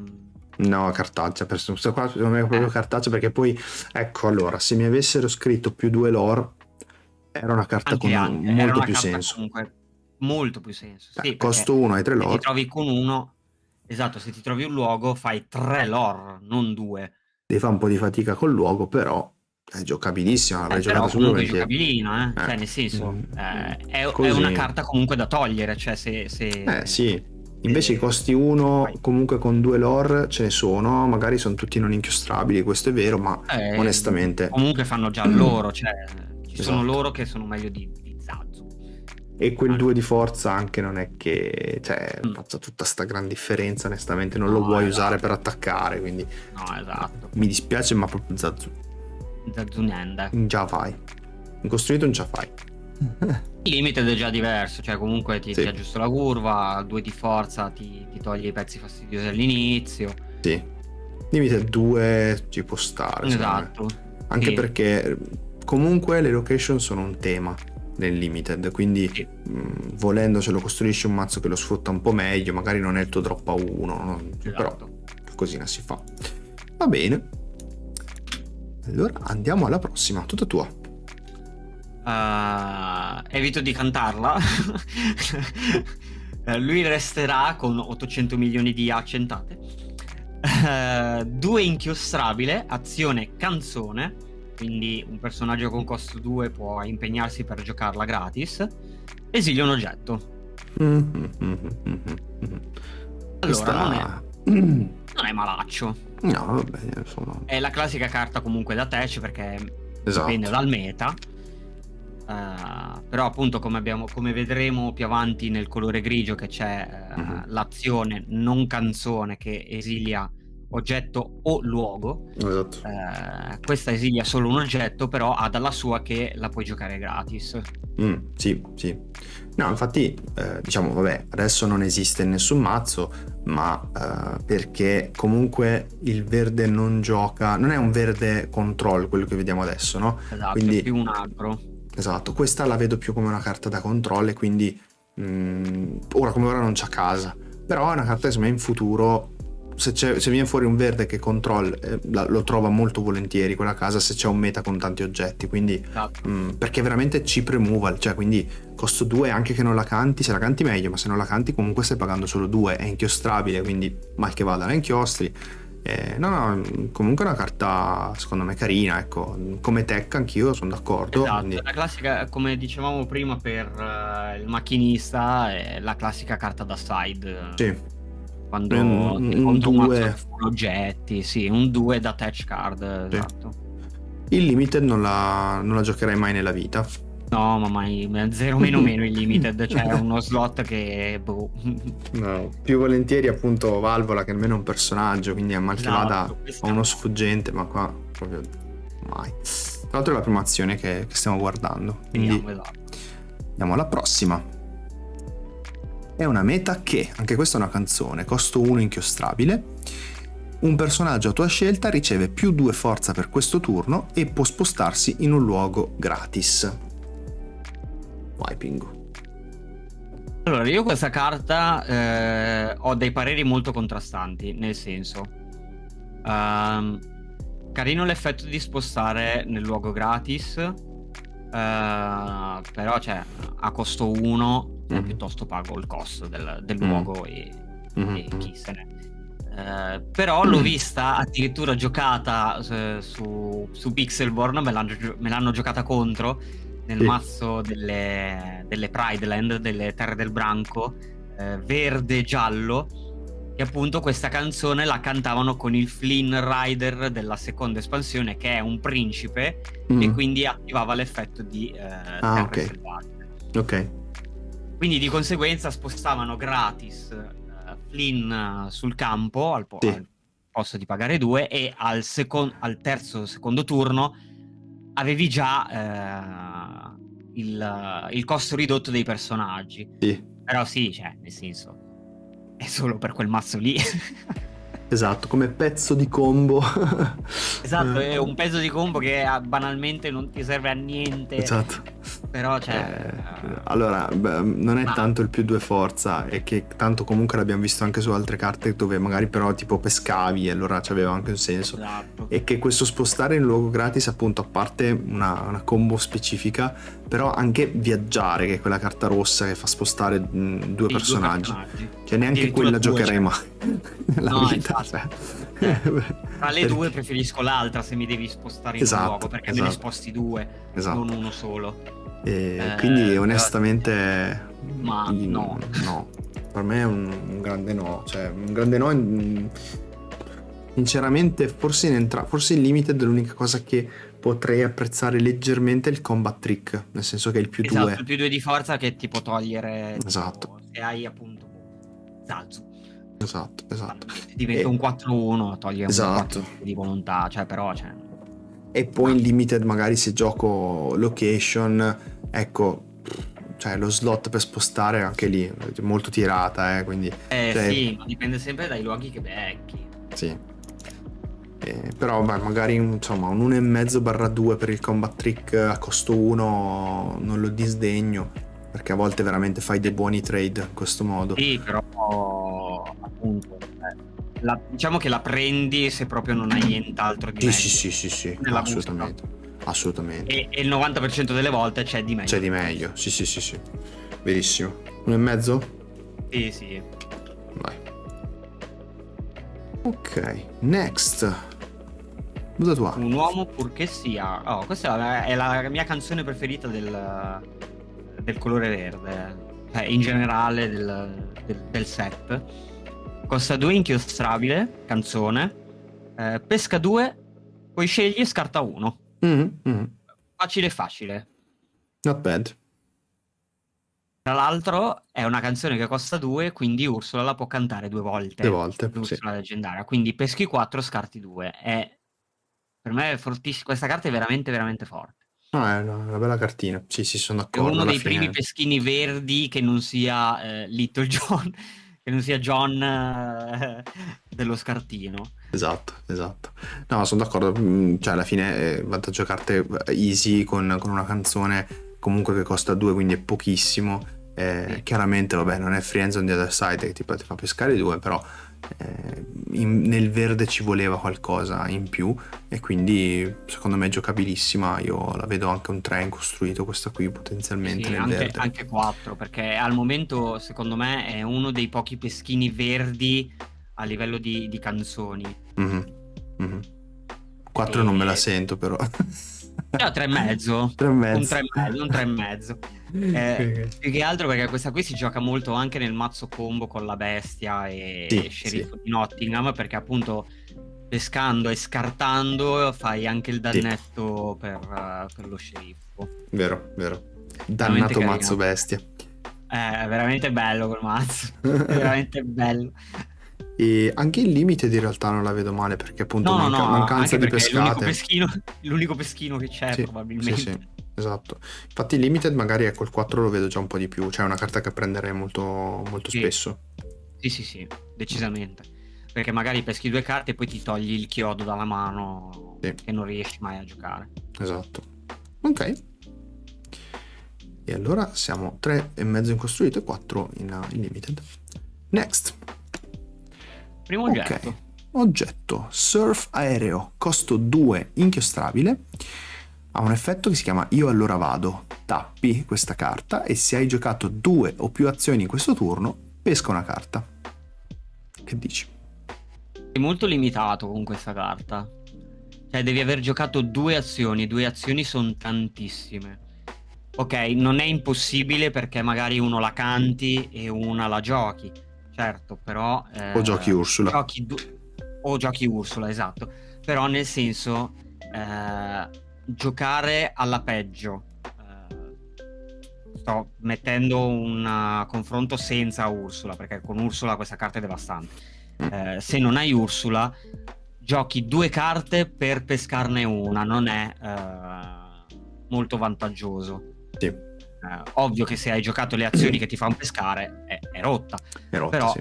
no, cartaccia, questo qua secondo me è proprio cartaccia, perché poi ecco, allora se mi avessero scritto più 2 lore era una carta con molto più senso. Comunque molto più senso, sì, costo 1 hai 3 lore. Se ti trovi con 1, esatto, se ti trovi un luogo fai 3 lore, non 2. Devi fare un po' di fatica col luogo, però è giocabilissima, l'avrei giocata comunque è giocabilina, cioè nel senso è una carta comunque da togliere, cioè se sì. Invece i costi 1 comunque con 2 lore ce ne sono, magari sono tutti non inchiostrabili, questo è vero, ma onestamente comunque fanno già loro, cioè ci sono loro che sono meglio di Zazu. E quel 2 di forza anche non è che faccia tutta sta gran differenza, onestamente non lo vuoi usare per attaccare, quindi mi dispiace, ma proprio Zazu Nenda. Già fai in costruito, non ce la fai. Il limited è già diverso, cioè comunque ti aggiusta la curva, 2 di forza ti toglie i pezzi fastidiosi all'inizio. Sì, limited 2 ci può stare, esatto, anche perché comunque le location sono un tema nel limited, quindi volendo se lo costruisci un mazzo che lo sfrutta un po' meglio, magari non è il tuo drop a 1, però qualcosina si fa. Va bene, allora andiamo alla prossima, tutta tua. Evito di cantarla. Lui resterà con 800 milioni di accentate. 2 inchiostrabile, azione canzone, quindi un personaggio con costo 2 può impegnarsi per giocarla gratis. Esilia un oggetto. Allora, non è malaccio. No, vabbè, insomma. È la classica carta comunque da tech, perché Esatto. dipende dal meta. Però appunto come vedremo più avanti nel colore grigio, che c'è l'azione non canzone che esilia oggetto o luogo. Esatto. Questa esilia solo un oggetto, però ha dalla sua che la puoi giocare gratis. Sì. No, infatti, diciamo, vabbè, adesso non esiste in nessun mazzo, ma perché comunque il verde non gioca, non è un verde control quello che vediamo adesso, no? Esatto, Quindi, è più un aggro. Esatto, questa la vedo più come una carta da control e quindi ora come ora non c'ha casa, però è una carta che secondo me in futuro, se viene fuori un verde che control, lo trova molto volentieri quella casa se c'è un meta con tanti oggetti, quindi Esatto. perché veramente cheap removal, cioè quindi costo 2 anche che non la canti, se la canti meglio, ma se non la canti comunque stai pagando solo 2, è inchiostrabile, quindi mal che vada la inchiostri. No, comunque è una carta secondo me carina, ecco, come tech anch'io sono d'accordo. Esatto, Quindi... è la classica, come dicevamo prima per il macchinista, è la classica carta da side. Sì. Quando un 2 oggetti, sì, un 2 da touch card, sì. esatto. Il limited non la giocherei mai nella vita. No, ma mai, 0 meno il limited, cioè uno slot che boh. No, più volentieri appunto Valvola, che almeno è un personaggio, quindi a mal che vada Esatto, ho uno sfuggente, ma qua proprio mai. Tra l'altro è la prima azione che stiamo guardando, quindi Esatto. andiamo alla prossima. È una meta che, anche questa è una canzone, costo 1 inchiostrabile. Un personaggio a tua scelta riceve più 2 forza per questo turno e può spostarsi in un luogo gratis. Vai Pingu. Allora, io questa carta ho dei pareri molto contrastanti, nel senso, carino l'effetto di spostare nel luogo gratis, però cioè a costo 1 piuttosto pago il costo del luogo e chi se ne. Però l'ho vista addirittura giocata su Pixelborn, me l'hanno giocata contro nel mazzo delle Pride Land, delle Terre del Branco, verde giallo, che appunto questa canzone la cantavano con il Flynn Rider della seconda espansione, che è un principe, e quindi attivava l'effetto di terre selvagge. Ok. Quindi di conseguenza spostavano gratis Flynn sul campo al posto di pagare 2, e al secondo turno avevi già il costo ridotto dei personaggi. Sì. Però sì, cioè, nel senso, è solo per quel mazzo lì. Esatto, come pezzo di combo. Esatto, è un pezzo di combo che banalmente non ti serve a niente. Esatto. Però cioè allora non è tanto il più 2 forza, è che tanto comunque l'abbiamo visto anche su altre carte dove magari però tipo pescavi e allora c'aveva anche un senso. Esatto. E che questo spostare in luogo gratis, appunto, a parte una combo specifica, però anche viaggiare, che è quella carta rossa che fa spostare 2 personaggi. Cioè neanche quella giocherei mai nella vita. Tra le due preferisco l'altra se mi devi spostare in un luogo, perché me ne sposti 2, non uno solo. Quindi onestamente ma no, per me è un grande no, cioè un grande no. Sinceramente forse in Limited l'unica cosa che potrei apprezzare leggermente è il combat trick, nel senso che è il più 2. il più 2 di forza che ti può togliere, esatto, tipo, se hai appunto Zazu. Esatto. Diventa un 4-1, toglie un 4 di volontà, cioè però E poi in Limited magari se gioco location, ecco, cioè lo slot per spostare anche lì è molto tirata, quindi sì, ma dipende sempre dai luoghi che becchi. Sì. Però magari insomma un 1,5/2 per il combat trick a costo 1 non lo disdegno, perché a volte veramente fai dei buoni trade in questo modo. Sì, però appunto diciamo che la prendi se proprio non hai nient'altro di meglio. Sì, assolutamente. E il 90% delle volte c'è di meglio. Sì. Verissimo. 1,5? Sì. Vai. Ok, next. Butta tua. Un uomo purché sia. Oh, questa è la mia canzone preferita del colore verde. In generale del set. Costa 2, inchiostrabile, canzone. Pesca 2, poi scegli e scarta 1. Facile facile. Not bad. Tra l'altro è una canzone che costa 2, quindi Ursula la può cantare 2 volte. 2 volte, sì. L'Ursula leggendaria. Quindi peschi 4, scarti 2. Per me è fortissima. Questa carta è veramente, veramente forte. No, è una bella cartina. Sì, sono È d'accordo. uno Alla dei primi fine. peschini verdi che non sia Little John, che non sia John dello scartino. Esatto. No, sono d'accordo. Cioè, alla fine vantaggio carte easy con una canzone comunque che costa 2, quindi è pochissimo. Sì. Chiaramente, vabbè, non è Friends on the Other Side che ti fa pescare 2, però nel verde ci voleva qualcosa in più e quindi secondo me è giocabilissima. Io la vedo anche un 3 costruito questa qui potenzialmente Sì, nel verde. anche 4, perché al momento secondo me è uno dei pochi peschini verdi a livello di canzoni. 4 non me la sento però. 3,5. 3,5. Un 3,5. Più che altro perché questa qui si gioca molto anche nel mazzo combo con la bestia e sceriffo di Nottingham, perché appunto pescando e scartando fai anche il dannetto per lo sceriffo. Vero. Dannato mazzo bestia. È veramente bello quel mazzo. È veramente bello. E anche il Limited in realtà non la vedo male, perché appunto mancanza di pescate. È l'unico peschino che c'è, probabilmente. Sì, esatto. Infatti il Limited magari col 4 lo vedo già un po' di più, cioè è una carta che prenderei molto, molto spesso. Sì, decisamente. Perché magari peschi 2 carte e poi ti togli il chiodo dalla mano che non riesci mai a giocare. Esatto. Ok. E allora siamo 3,5 in costruito e 4 in Limited. Next. Primo oggetto. Oggetto. Surf aereo. Costo 2, inchiostrabile. Ha un effetto che si chiama Io allora vado. Tappi questa carta e se hai giocato 2 o più azioni in questo turno, pesca una carta. Che dici? È molto limitato con questa carta. Cioè devi aver giocato 2 azioni. 2 azioni sono tantissime. Ok, non è impossibile perché magari uno la canti e una la giochi. Certo, però... O giochi Ursula. O giochi Ursula, esatto. Però nel senso, giocare alla peggio. Sto mettendo un confronto senza Ursula, perché con Ursula questa carta è devastante. Se non hai Ursula, giochi 2 carte per pescarne una. Non è molto vantaggioso. Sì. Ovvio che se hai giocato le azioni che ti fanno pescare è rotta. Però sì.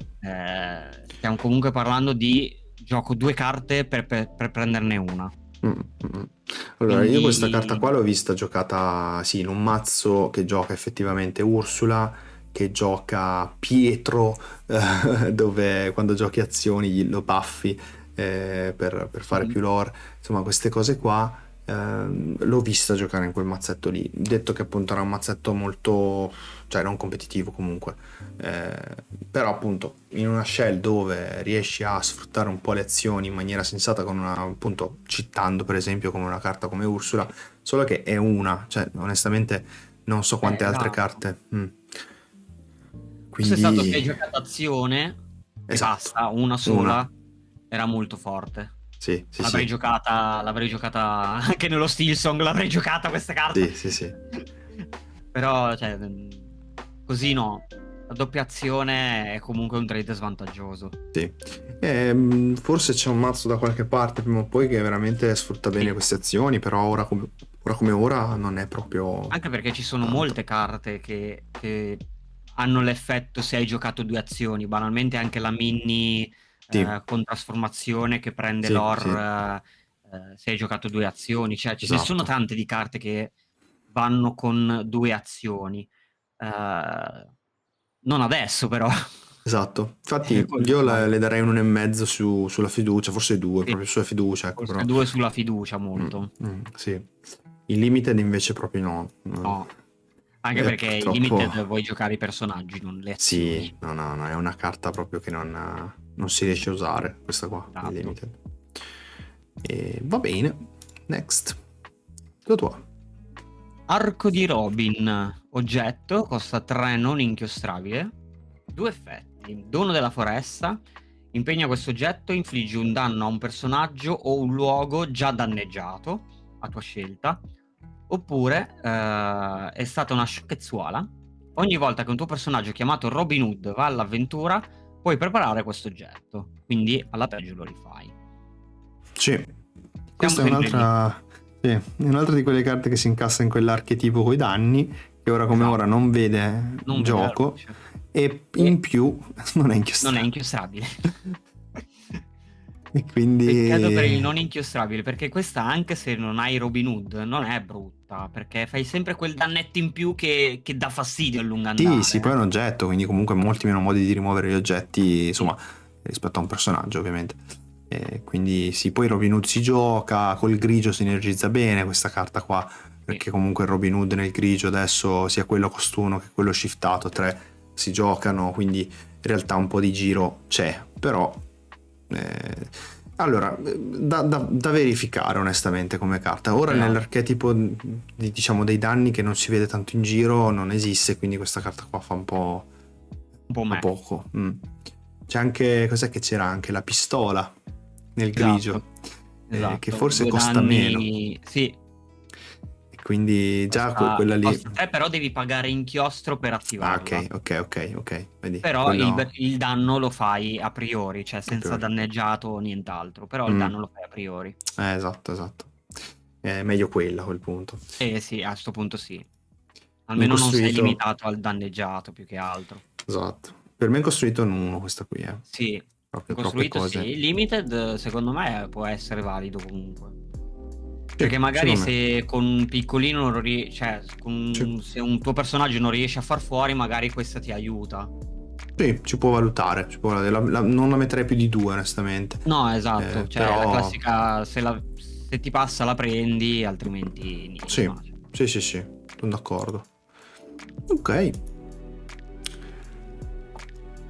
stiamo comunque parlando di gioco 2 carte per prenderne una. Allora, io questa carta qua l'ho vista giocata in un mazzo che gioca effettivamente Ursula, che gioca Pietro, dove quando giochi azioni lo buffi per fare più lore. Insomma, queste cose qua l'ho vista giocare in quel mazzetto lì. Detto che appunto era un mazzetto molto, cioè non competitivo comunque, però appunto in una shell dove riesci a sfruttare un po' le azioni in maniera sensata, con appunto citando per esempio come una carta come Ursula, solo che è una, cioè onestamente non so quante altre carte. Quindi... Se è stato che hai giocato azione, basta, una sola, era molto forte. Sì, l'avrei giocata anche nello Steelsong, l'avrei giocata questa carta. Sì. Però, cioè, così no. La doppia azione è comunque un trade svantaggioso. Sì. Forse c'è un mazzo da qualche parte prima o poi che veramente sfrutta bene queste azioni, però ora come ora non è proprio... Anche perché ci sono molte carte che hanno l'effetto se hai giocato 2 azioni. Banalmente anche la mini... con trasformazione che prende l'or se hai giocato 2 azioni, cioè ce ne sono tante di carte che vanno con 2 azioni, non adesso però. Esatto, infatti io le darei un 1,5 sulla fiducia, forse 2 proprio sulla fiducia, ecco, forse 2 sulla fiducia molto. Sì, il limited invece proprio no. Anche perché il limited vuoi giocare i personaggi, non le azioni. Sì, no, è una carta proprio che non non si riesce a usare questa qua, il Esatto. limited. E va bene, next. Tua. Arco di Robin, oggetto, costa 3, non inchiostrabile. 2 effetti. Dono della foresta. Impegna questo oggetto, infligge un danno a un personaggio o un luogo già danneggiato, a tua scelta. Oppure è stata una sciocchezzuola. Ogni volta che un tuo personaggio chiamato Robin Hood va all'avventura, puoi preparare questo oggetto. Quindi alla peggio lo rifai. Sì, questa è sempre un'altra, sì, è un'altra di quelle carte che si incassa in quell'archetipo coi danni, che ora come Esatto. ora non vede Non vede la gioco, luce. e in più non è Non è inchiostrato. inchiostrabile. E quindi Peccato per il non inchiostrabile, perché questa, anche se non hai Robin Hood, non è brutta, perché fai sempre quel dannetto in più che dà fastidio a lungo andare. sì, poi è un oggetto, quindi comunque molti meno modi di rimuovere gli oggetti, insomma, rispetto a un personaggio, ovviamente. Quindi sì, poi Robin Hood si gioca, col grigio sinergizza bene questa carta qua, perché comunque il Robin Hood nel grigio adesso, sia quello costuno che quello shiftato, 3 si giocano, quindi in realtà un po' di giro c'è, però allora da verificare onestamente come carta. Ora nell'archetipo diciamo dei danni che non si vede tanto in giro non esiste, quindi questa carta qua fa un po' poco. C'è anche, cos'è che c'era anche la pistola nel grigio, Esatto. che forse 2 costa danni, meno, sì. Quindi già quella lì Costa 3, però devi pagare inchiostro per attivarla. ok. Vedi, Però quello il danno lo fai a priori, cioè senza priori. danneggiato o nient'altro, però il danno lo fai a priori. Esatto. È meglio quella a quel punto. Sì, a sto punto sì. Almeno non sei limitato al danneggiato più che altro. Esatto. Per me è costruito in 1 questa qui, Sì, proprio costruito troppe cose. sì. Limited secondo me può essere valido comunque. Sì, Perché magari secondo me. se con un piccolino non cioè Sì. se un tuo personaggio non riesce a far fuori, magari questa ti aiuta. Sì, ci può valutare. Non la metterei più di 2 onestamente. No, esatto, cioè però la classica, se ti passa la prendi, altrimenti niente. sì, No. sì, sono d'accordo. Ok.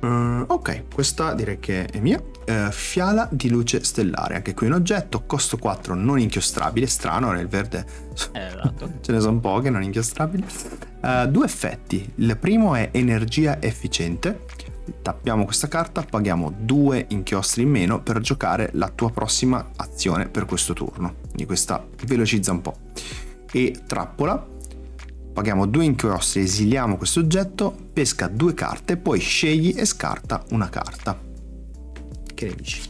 Ok, questa direi che è mia. Fiala di luce stellare, anche qui un oggetto, costo 4 non inchiostrabile, strano, nel verde Esatto. ce ne sono poche non inchiostrabili. 2 effetti, il primo è energia efficiente, tappiamo questa carta, paghiamo 2 inchiostri in meno per giocare la tua prossima azione per questo turno, quindi questa velocizza un po'. E trappola, paghiamo 2 inchiostri, esiliamo questo oggetto, pesca 2 carte, poi scegli e scarta una carta. Che ne dici?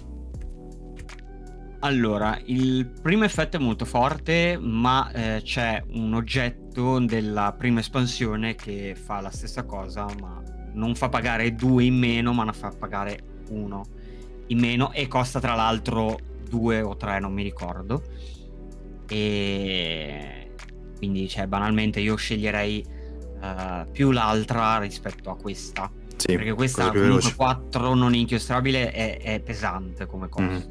Allora, il primo effetto è molto forte, ma c'è un oggetto della prima espansione che fa la stessa cosa, ma non fa pagare 2 in meno, ma ne fa pagare 1 in meno, e costa tra l'altro 2 o 3, non mi ricordo. E quindi, cioè, banalmente io sceglierei più l'altra rispetto a questa. Sì, perché questa comunque 4 non inchiostrabile è pesante come cosa.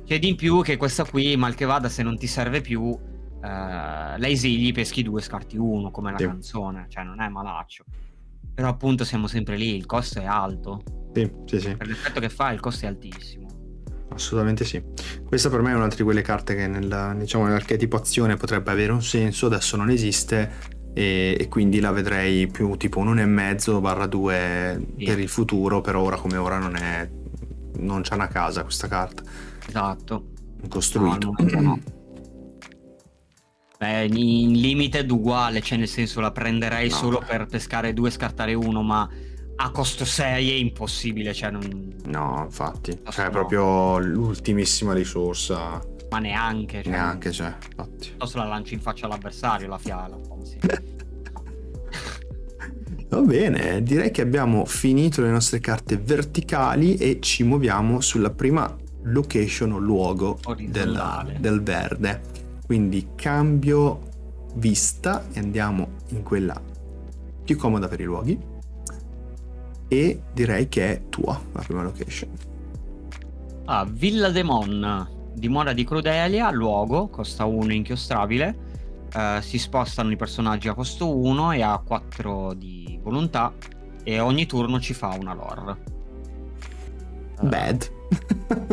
C'è di in più che questa qui, mal che vada, se non ti serve più, la esigli, peschi 2, scarti 1, come la canzone, cioè non è malaccio. Però appunto siamo sempre lì, il costo è alto. Sì. Per l'effetto che fa, il costo è altissimo. Assolutamente sì. Questa per me è un'altra di quelle carte che nell'archetipo azione potrebbe avere un senso, adesso non esiste, e quindi la vedrei più tipo un 1,5/2 per il futuro, però ora come ora non c'ha una casa questa carta. Esatto. Costruito. No. In limited uguale, cioè nel senso la prenderei solo per pescare 2 e scartare 1, ma a costo 6 è impossibile, cioè non... No, infatti, cioè è proprio l'ultimissima risorsa. Ma neanche, infatti. se la lanci in faccia all'avversario la fiala. Va bene, direi che abbiamo finito le nostre carte verticali e ci muoviamo sulla prima location o luogo del verde. Quindi cambio vista e andiamo in quella più comoda per i luoghi. E direi che è tua la prima location. Villa Demon, dimora di Crudelia, luogo, costa 1 inchiostrabile. Si spostano i personaggi a costo 1 e a 4 di volontà, e ogni turno ci fa una lore. Bad.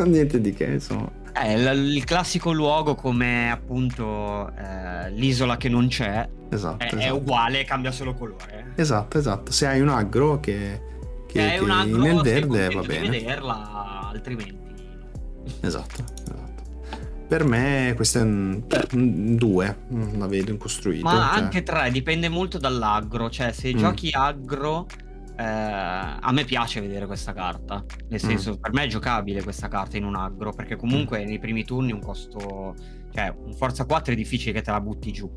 Niente di che, insomma. Il classico luogo come appunto l'isola che non c'è, Esatto, è esatto. uguale, cambia solo colore. Esatto. Se hai un aggro che È un agro, nel sei verde va contento di bene. vederla, altrimenti Esatto. Per me questo è un 2, la vedo incostruito. ma cioè. anche 3, dipende molto dall'aggro, cioè se giochi aggro, a me piace vedere questa carta, nel senso per me è giocabile questa carta in un aggro, perché comunque nei primi turni un costo, cioè un forza 4 è difficile che te la butti giù.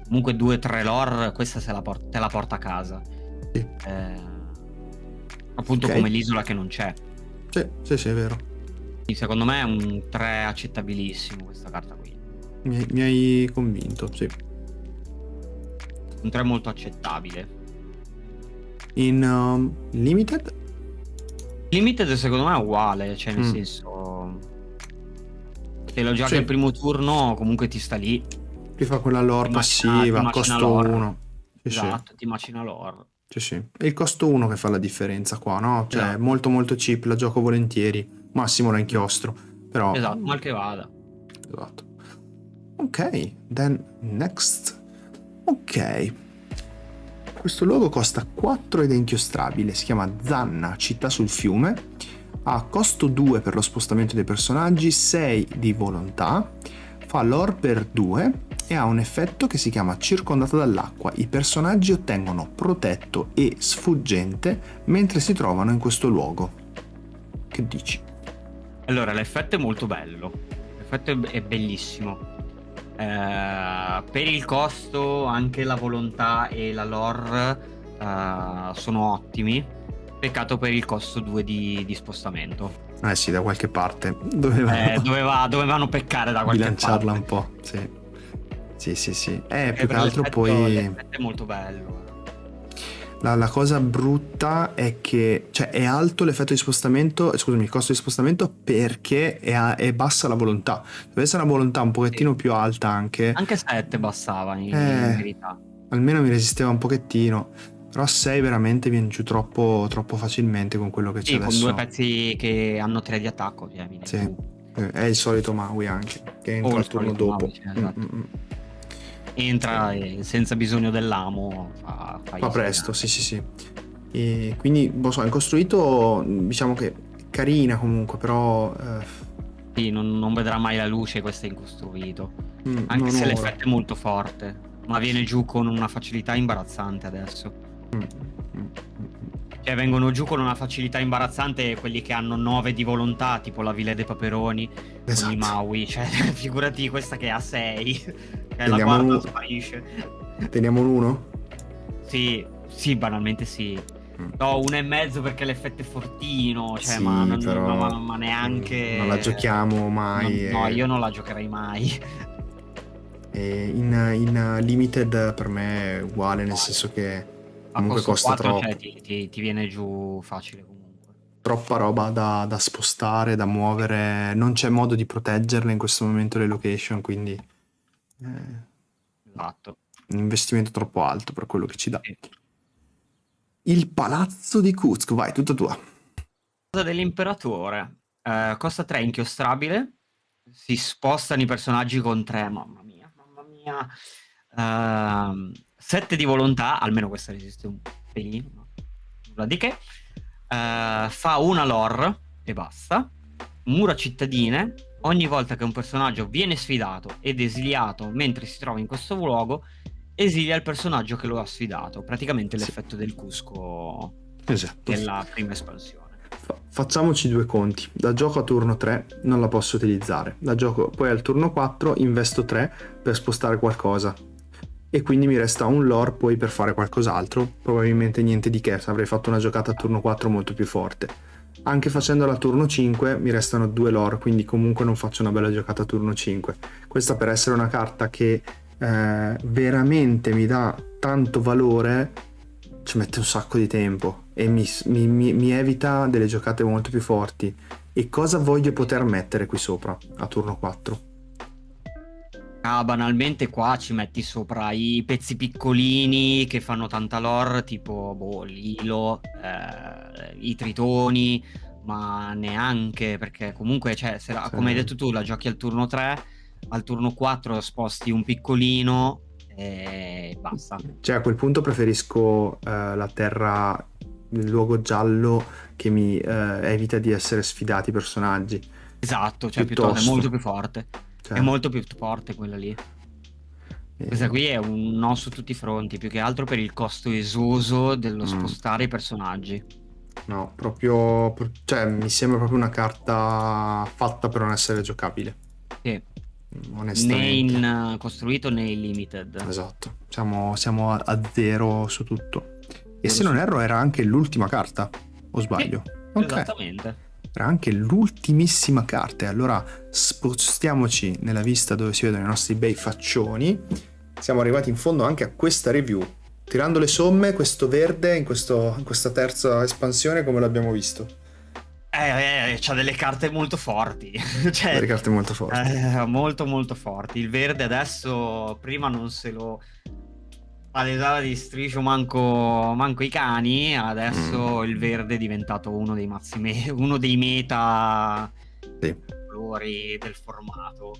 Comunque 2-3 lore questa te la porta a casa. Sì. Appunto Ok. come l'isola che non c'è. Sì, è vero. Quindi secondo me è un 3 accettabilissimo questa carta qui. Mi hai convinto, sì. Un 3 molto accettabile. In Limited? Limited secondo me è uguale, cioè nel senso, se lo giochi al primo turno comunque ti sta lì. Ti fa quella lore Ti passiva, macina costo lore. 1. Esatto, ti macina lore. Sì. È il costo 1 che fa la differenza qua, no? Cioè Esatto. molto molto cheap, la gioco volentieri. Massimo la inchiostro. Però... Esatto, mal che vada. Esatto. Ok, then next. Ok. Questo luogo costa 4 ed è inchiostrabile. Si chiama Zanna, città sul fiume. Ha costo 2 per lo spostamento dei personaggi, 6 di volontà. Fa lore per 2 e ha un effetto che si chiama circondata dall'acqua. I personaggi ottengono protetto e sfuggente mentre si trovano in questo luogo. Che dici? Allora, l'effetto è molto bello. L'effetto è bellissimo. Per il costo anche la volontà e la lore sono ottimi. Peccato per il costo 2 di spostamento. Sì, da qualche parte Dovevano peccare da qualche bilanciarla parte. un po', sì. Più che Per altro poi l'effetto è molto bello. la cosa brutta è che, cioè, è alto l'effetto di spostamento, scusami, il costo di spostamento perché è bassa la volontà. Deve essere una volontà un pochettino più alta anche. Anche 7 bastava in verità. Almeno mi resisteva un pochettino. Però 6 veramente viene giù troppo facilmente con quello che c'è Con adesso. 2 pezzi che hanno 3 di attacco, viene Sì, giù. è il solito Maui anche, che entra O al il turno solito dopo. Maui, sì, esatto. Entra e senza bisogno dell'amo Fa presto, sì. E quindi, è costruito, diciamo che carina comunque, però... Sì, non vedrà mai la luce, questo è incostruito. Anche se l'effetto è molto forte, ma viene giù con una facilità imbarazzante adesso. Cioè vengono giù con una facilità imbarazzante quelli che hanno 9 di volontà, tipo la Villa dei Paperoni, Esatto. con i Maui, cioè figurati questa che ha 6, cioè la Teniamo guarda sparisce. Teniamo un 1? Sì, banalmente sì. No, 1,5 perché l'effetto è fortino, cioè Sì, ma però neanche... non la giochiamo mai. No, io non la giocherei mai. E in Limited per me è uguale, nel senso che comunque costa 4, troppo. cioè, ti viene giù facile comunque. Troppa roba da spostare, da muovere, non c'è modo di proteggerle in questo momento le location, quindi Esatto. un investimento troppo alto per quello che ci dà. Sì. Il palazzo di Kuzco, vai, tutta tua. Cosa dell'imperatore. Costa 3, inchiostrabile. Si spostano i personaggi con 3, mamma mia. 7 di volontà, almeno questa resiste un pelino, no? Nulla di che. Fa una lore e basta. Mura cittadine. Ogni volta che un personaggio viene sfidato ed esiliato mentre si trova in questo luogo, esilia il personaggio che lo ha sfidato. Praticamente l'effetto del Cusco della prima espansione. Facciamoci due conti. Da gioco a turno 3 non la posso utilizzare. Da gioco poi al turno 4 investo 3 per spostare qualcosa. E quindi mi resta un lore poi per fare qualcos'altro. Probabilmente niente di che, avrei fatto una giocata a turno 4 molto più forte. Anche facendola a turno 5 mi restano 2 lore, quindi comunque non faccio una bella giocata a turno 5. Questa per essere una carta che veramente mi dà tanto valore ci mette un sacco di tempo e mi evita delle giocate molto più forti. E cosa voglio poter mettere qui sopra a turno 4? Ah, banalmente qua ci metti sopra i pezzi piccolini che fanno tanta lore, tipo boh, Lilo, i tritoni, ma neanche, perché comunque, cioè, come hai Cioè, detto tu, la giochi al turno 3, al turno 4 sposti un piccolino e basta. cioè, a quel punto preferisco la terra, il luogo giallo che mi evita di essere sfidati i personaggi. Esatto, cioè piuttosto è molto Piuttosto. più forte. È Cioè, molto più forte quella lì. Questa eh, qui è un no su tutti i fronti, più che altro per il costo esoso dello mm, spostare i personaggi. no, proprio, cioè, mi sembra proprio una carta fatta per non essere giocabile, Sì. Né onestamente. in costruito né in limited. Esatto, siamo a zero su tutto. E Zero se non su erro tutto. era anche l'ultima carta, o Sì, sbaglio? Ok, esattamente. era anche l'ultimissima carta. E allora spostiamoci nella vista dove si vedono i nostri bei faccioni. Siamo arrivati in fondo anche a questa review. Tirando le somme, questo verde in questa terza espansione, come l'abbiamo visto? C'ha delle carte molto forti. Cioè, Delle carte molto forti. molto molto forti. Il verde adesso, prima non se lo palesava di striscio manco i cani, Mm, adesso il verde è diventato uno dei uno dei meta sì. colori del formato.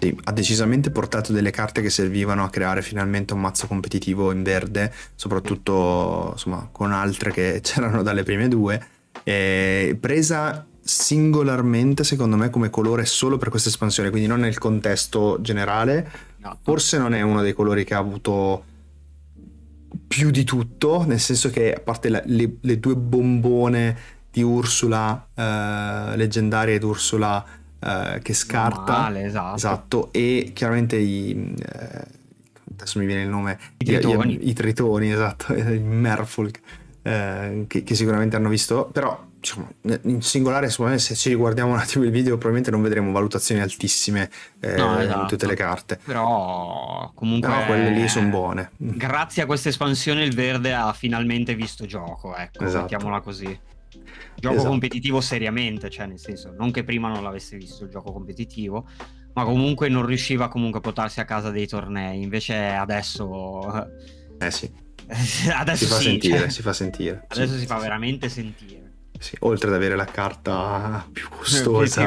Sì, ha decisamente portato delle carte che servivano a creare finalmente un mazzo competitivo in verde, Sì. soprattutto insomma con altre che c'erano dalle prime due, presa singolarmente secondo me come colore solo per questa espansione, quindi non nel contesto generale. Esatto. Forse non è uno dei colori che ha avuto più di tutto, nel senso che a parte le due bombone di Ursula, leggendarie d'Ursula che scarta, Normale, esatto. esatto, e chiaramente adesso mi viene il nome, I tritoni. i tritoni, esatto, i Merfolk, che sicuramente hanno visto, però diciamo, in singolare secondo me se ci riguardiamo un attimo il video probabilmente non vedremo valutazioni altissime No, in tutte le esatto. carte, Però però quelle lì sono comunque buone. grazie a questa espansione il verde ha finalmente visto gioco, ecco, Esatto, mettiamola così. Gioco esatto. competitivo seriamente, cioè nel senso, non che prima non l'avesse visto il gioco competitivo, ma comunque non riusciva comunque a portarsi a casa dei tornei, invece adesso Eh sì, si adesso fa sì, cioè, sentire, si fa sentire. Sì, adesso si sì, fa sì. veramente sentire. Sì, oltre ad avere la carta più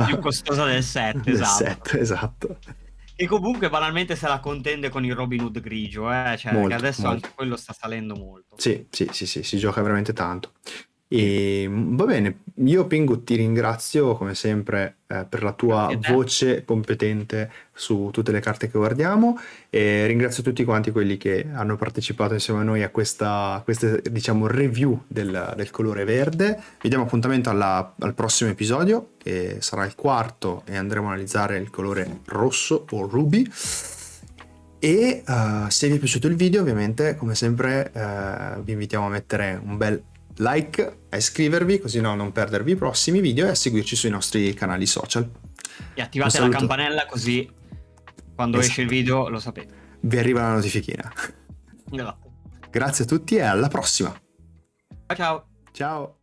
Più costosa costosa del set, del esatto. set, esatto. E comunque banalmente se la contende con il Robin Hood grigio, cioè che Molto, adesso molto. anche quello sta salendo molto. Sì, sì, sì, sì, si gioca veramente tanto. Sì, E va bene, io Pingu ti ringrazio come sempre per la tua grazie a te. voce competente su tutte le carte che guardiamo e ringrazio tutti quanti quelli che hanno partecipato insieme a noi a questa diciamo review del colore verde. Vi diamo appuntamento al prossimo episodio che sarà il quarto e andremo a analizzare il colore rosso o ruby. E se vi è piaciuto il video, ovviamente, come sempre, vi invitiamo a mettere un bel like, a iscrivervi così no, non perdervi i prossimi video e a seguirci sui nostri canali social. E Un attivate la saluto, campanella così quando esce il esatto, video lo sapete. vi arriva la notifichina. Esatto. Grazie a tutti e alla prossima. Ciao ciao. Ciao!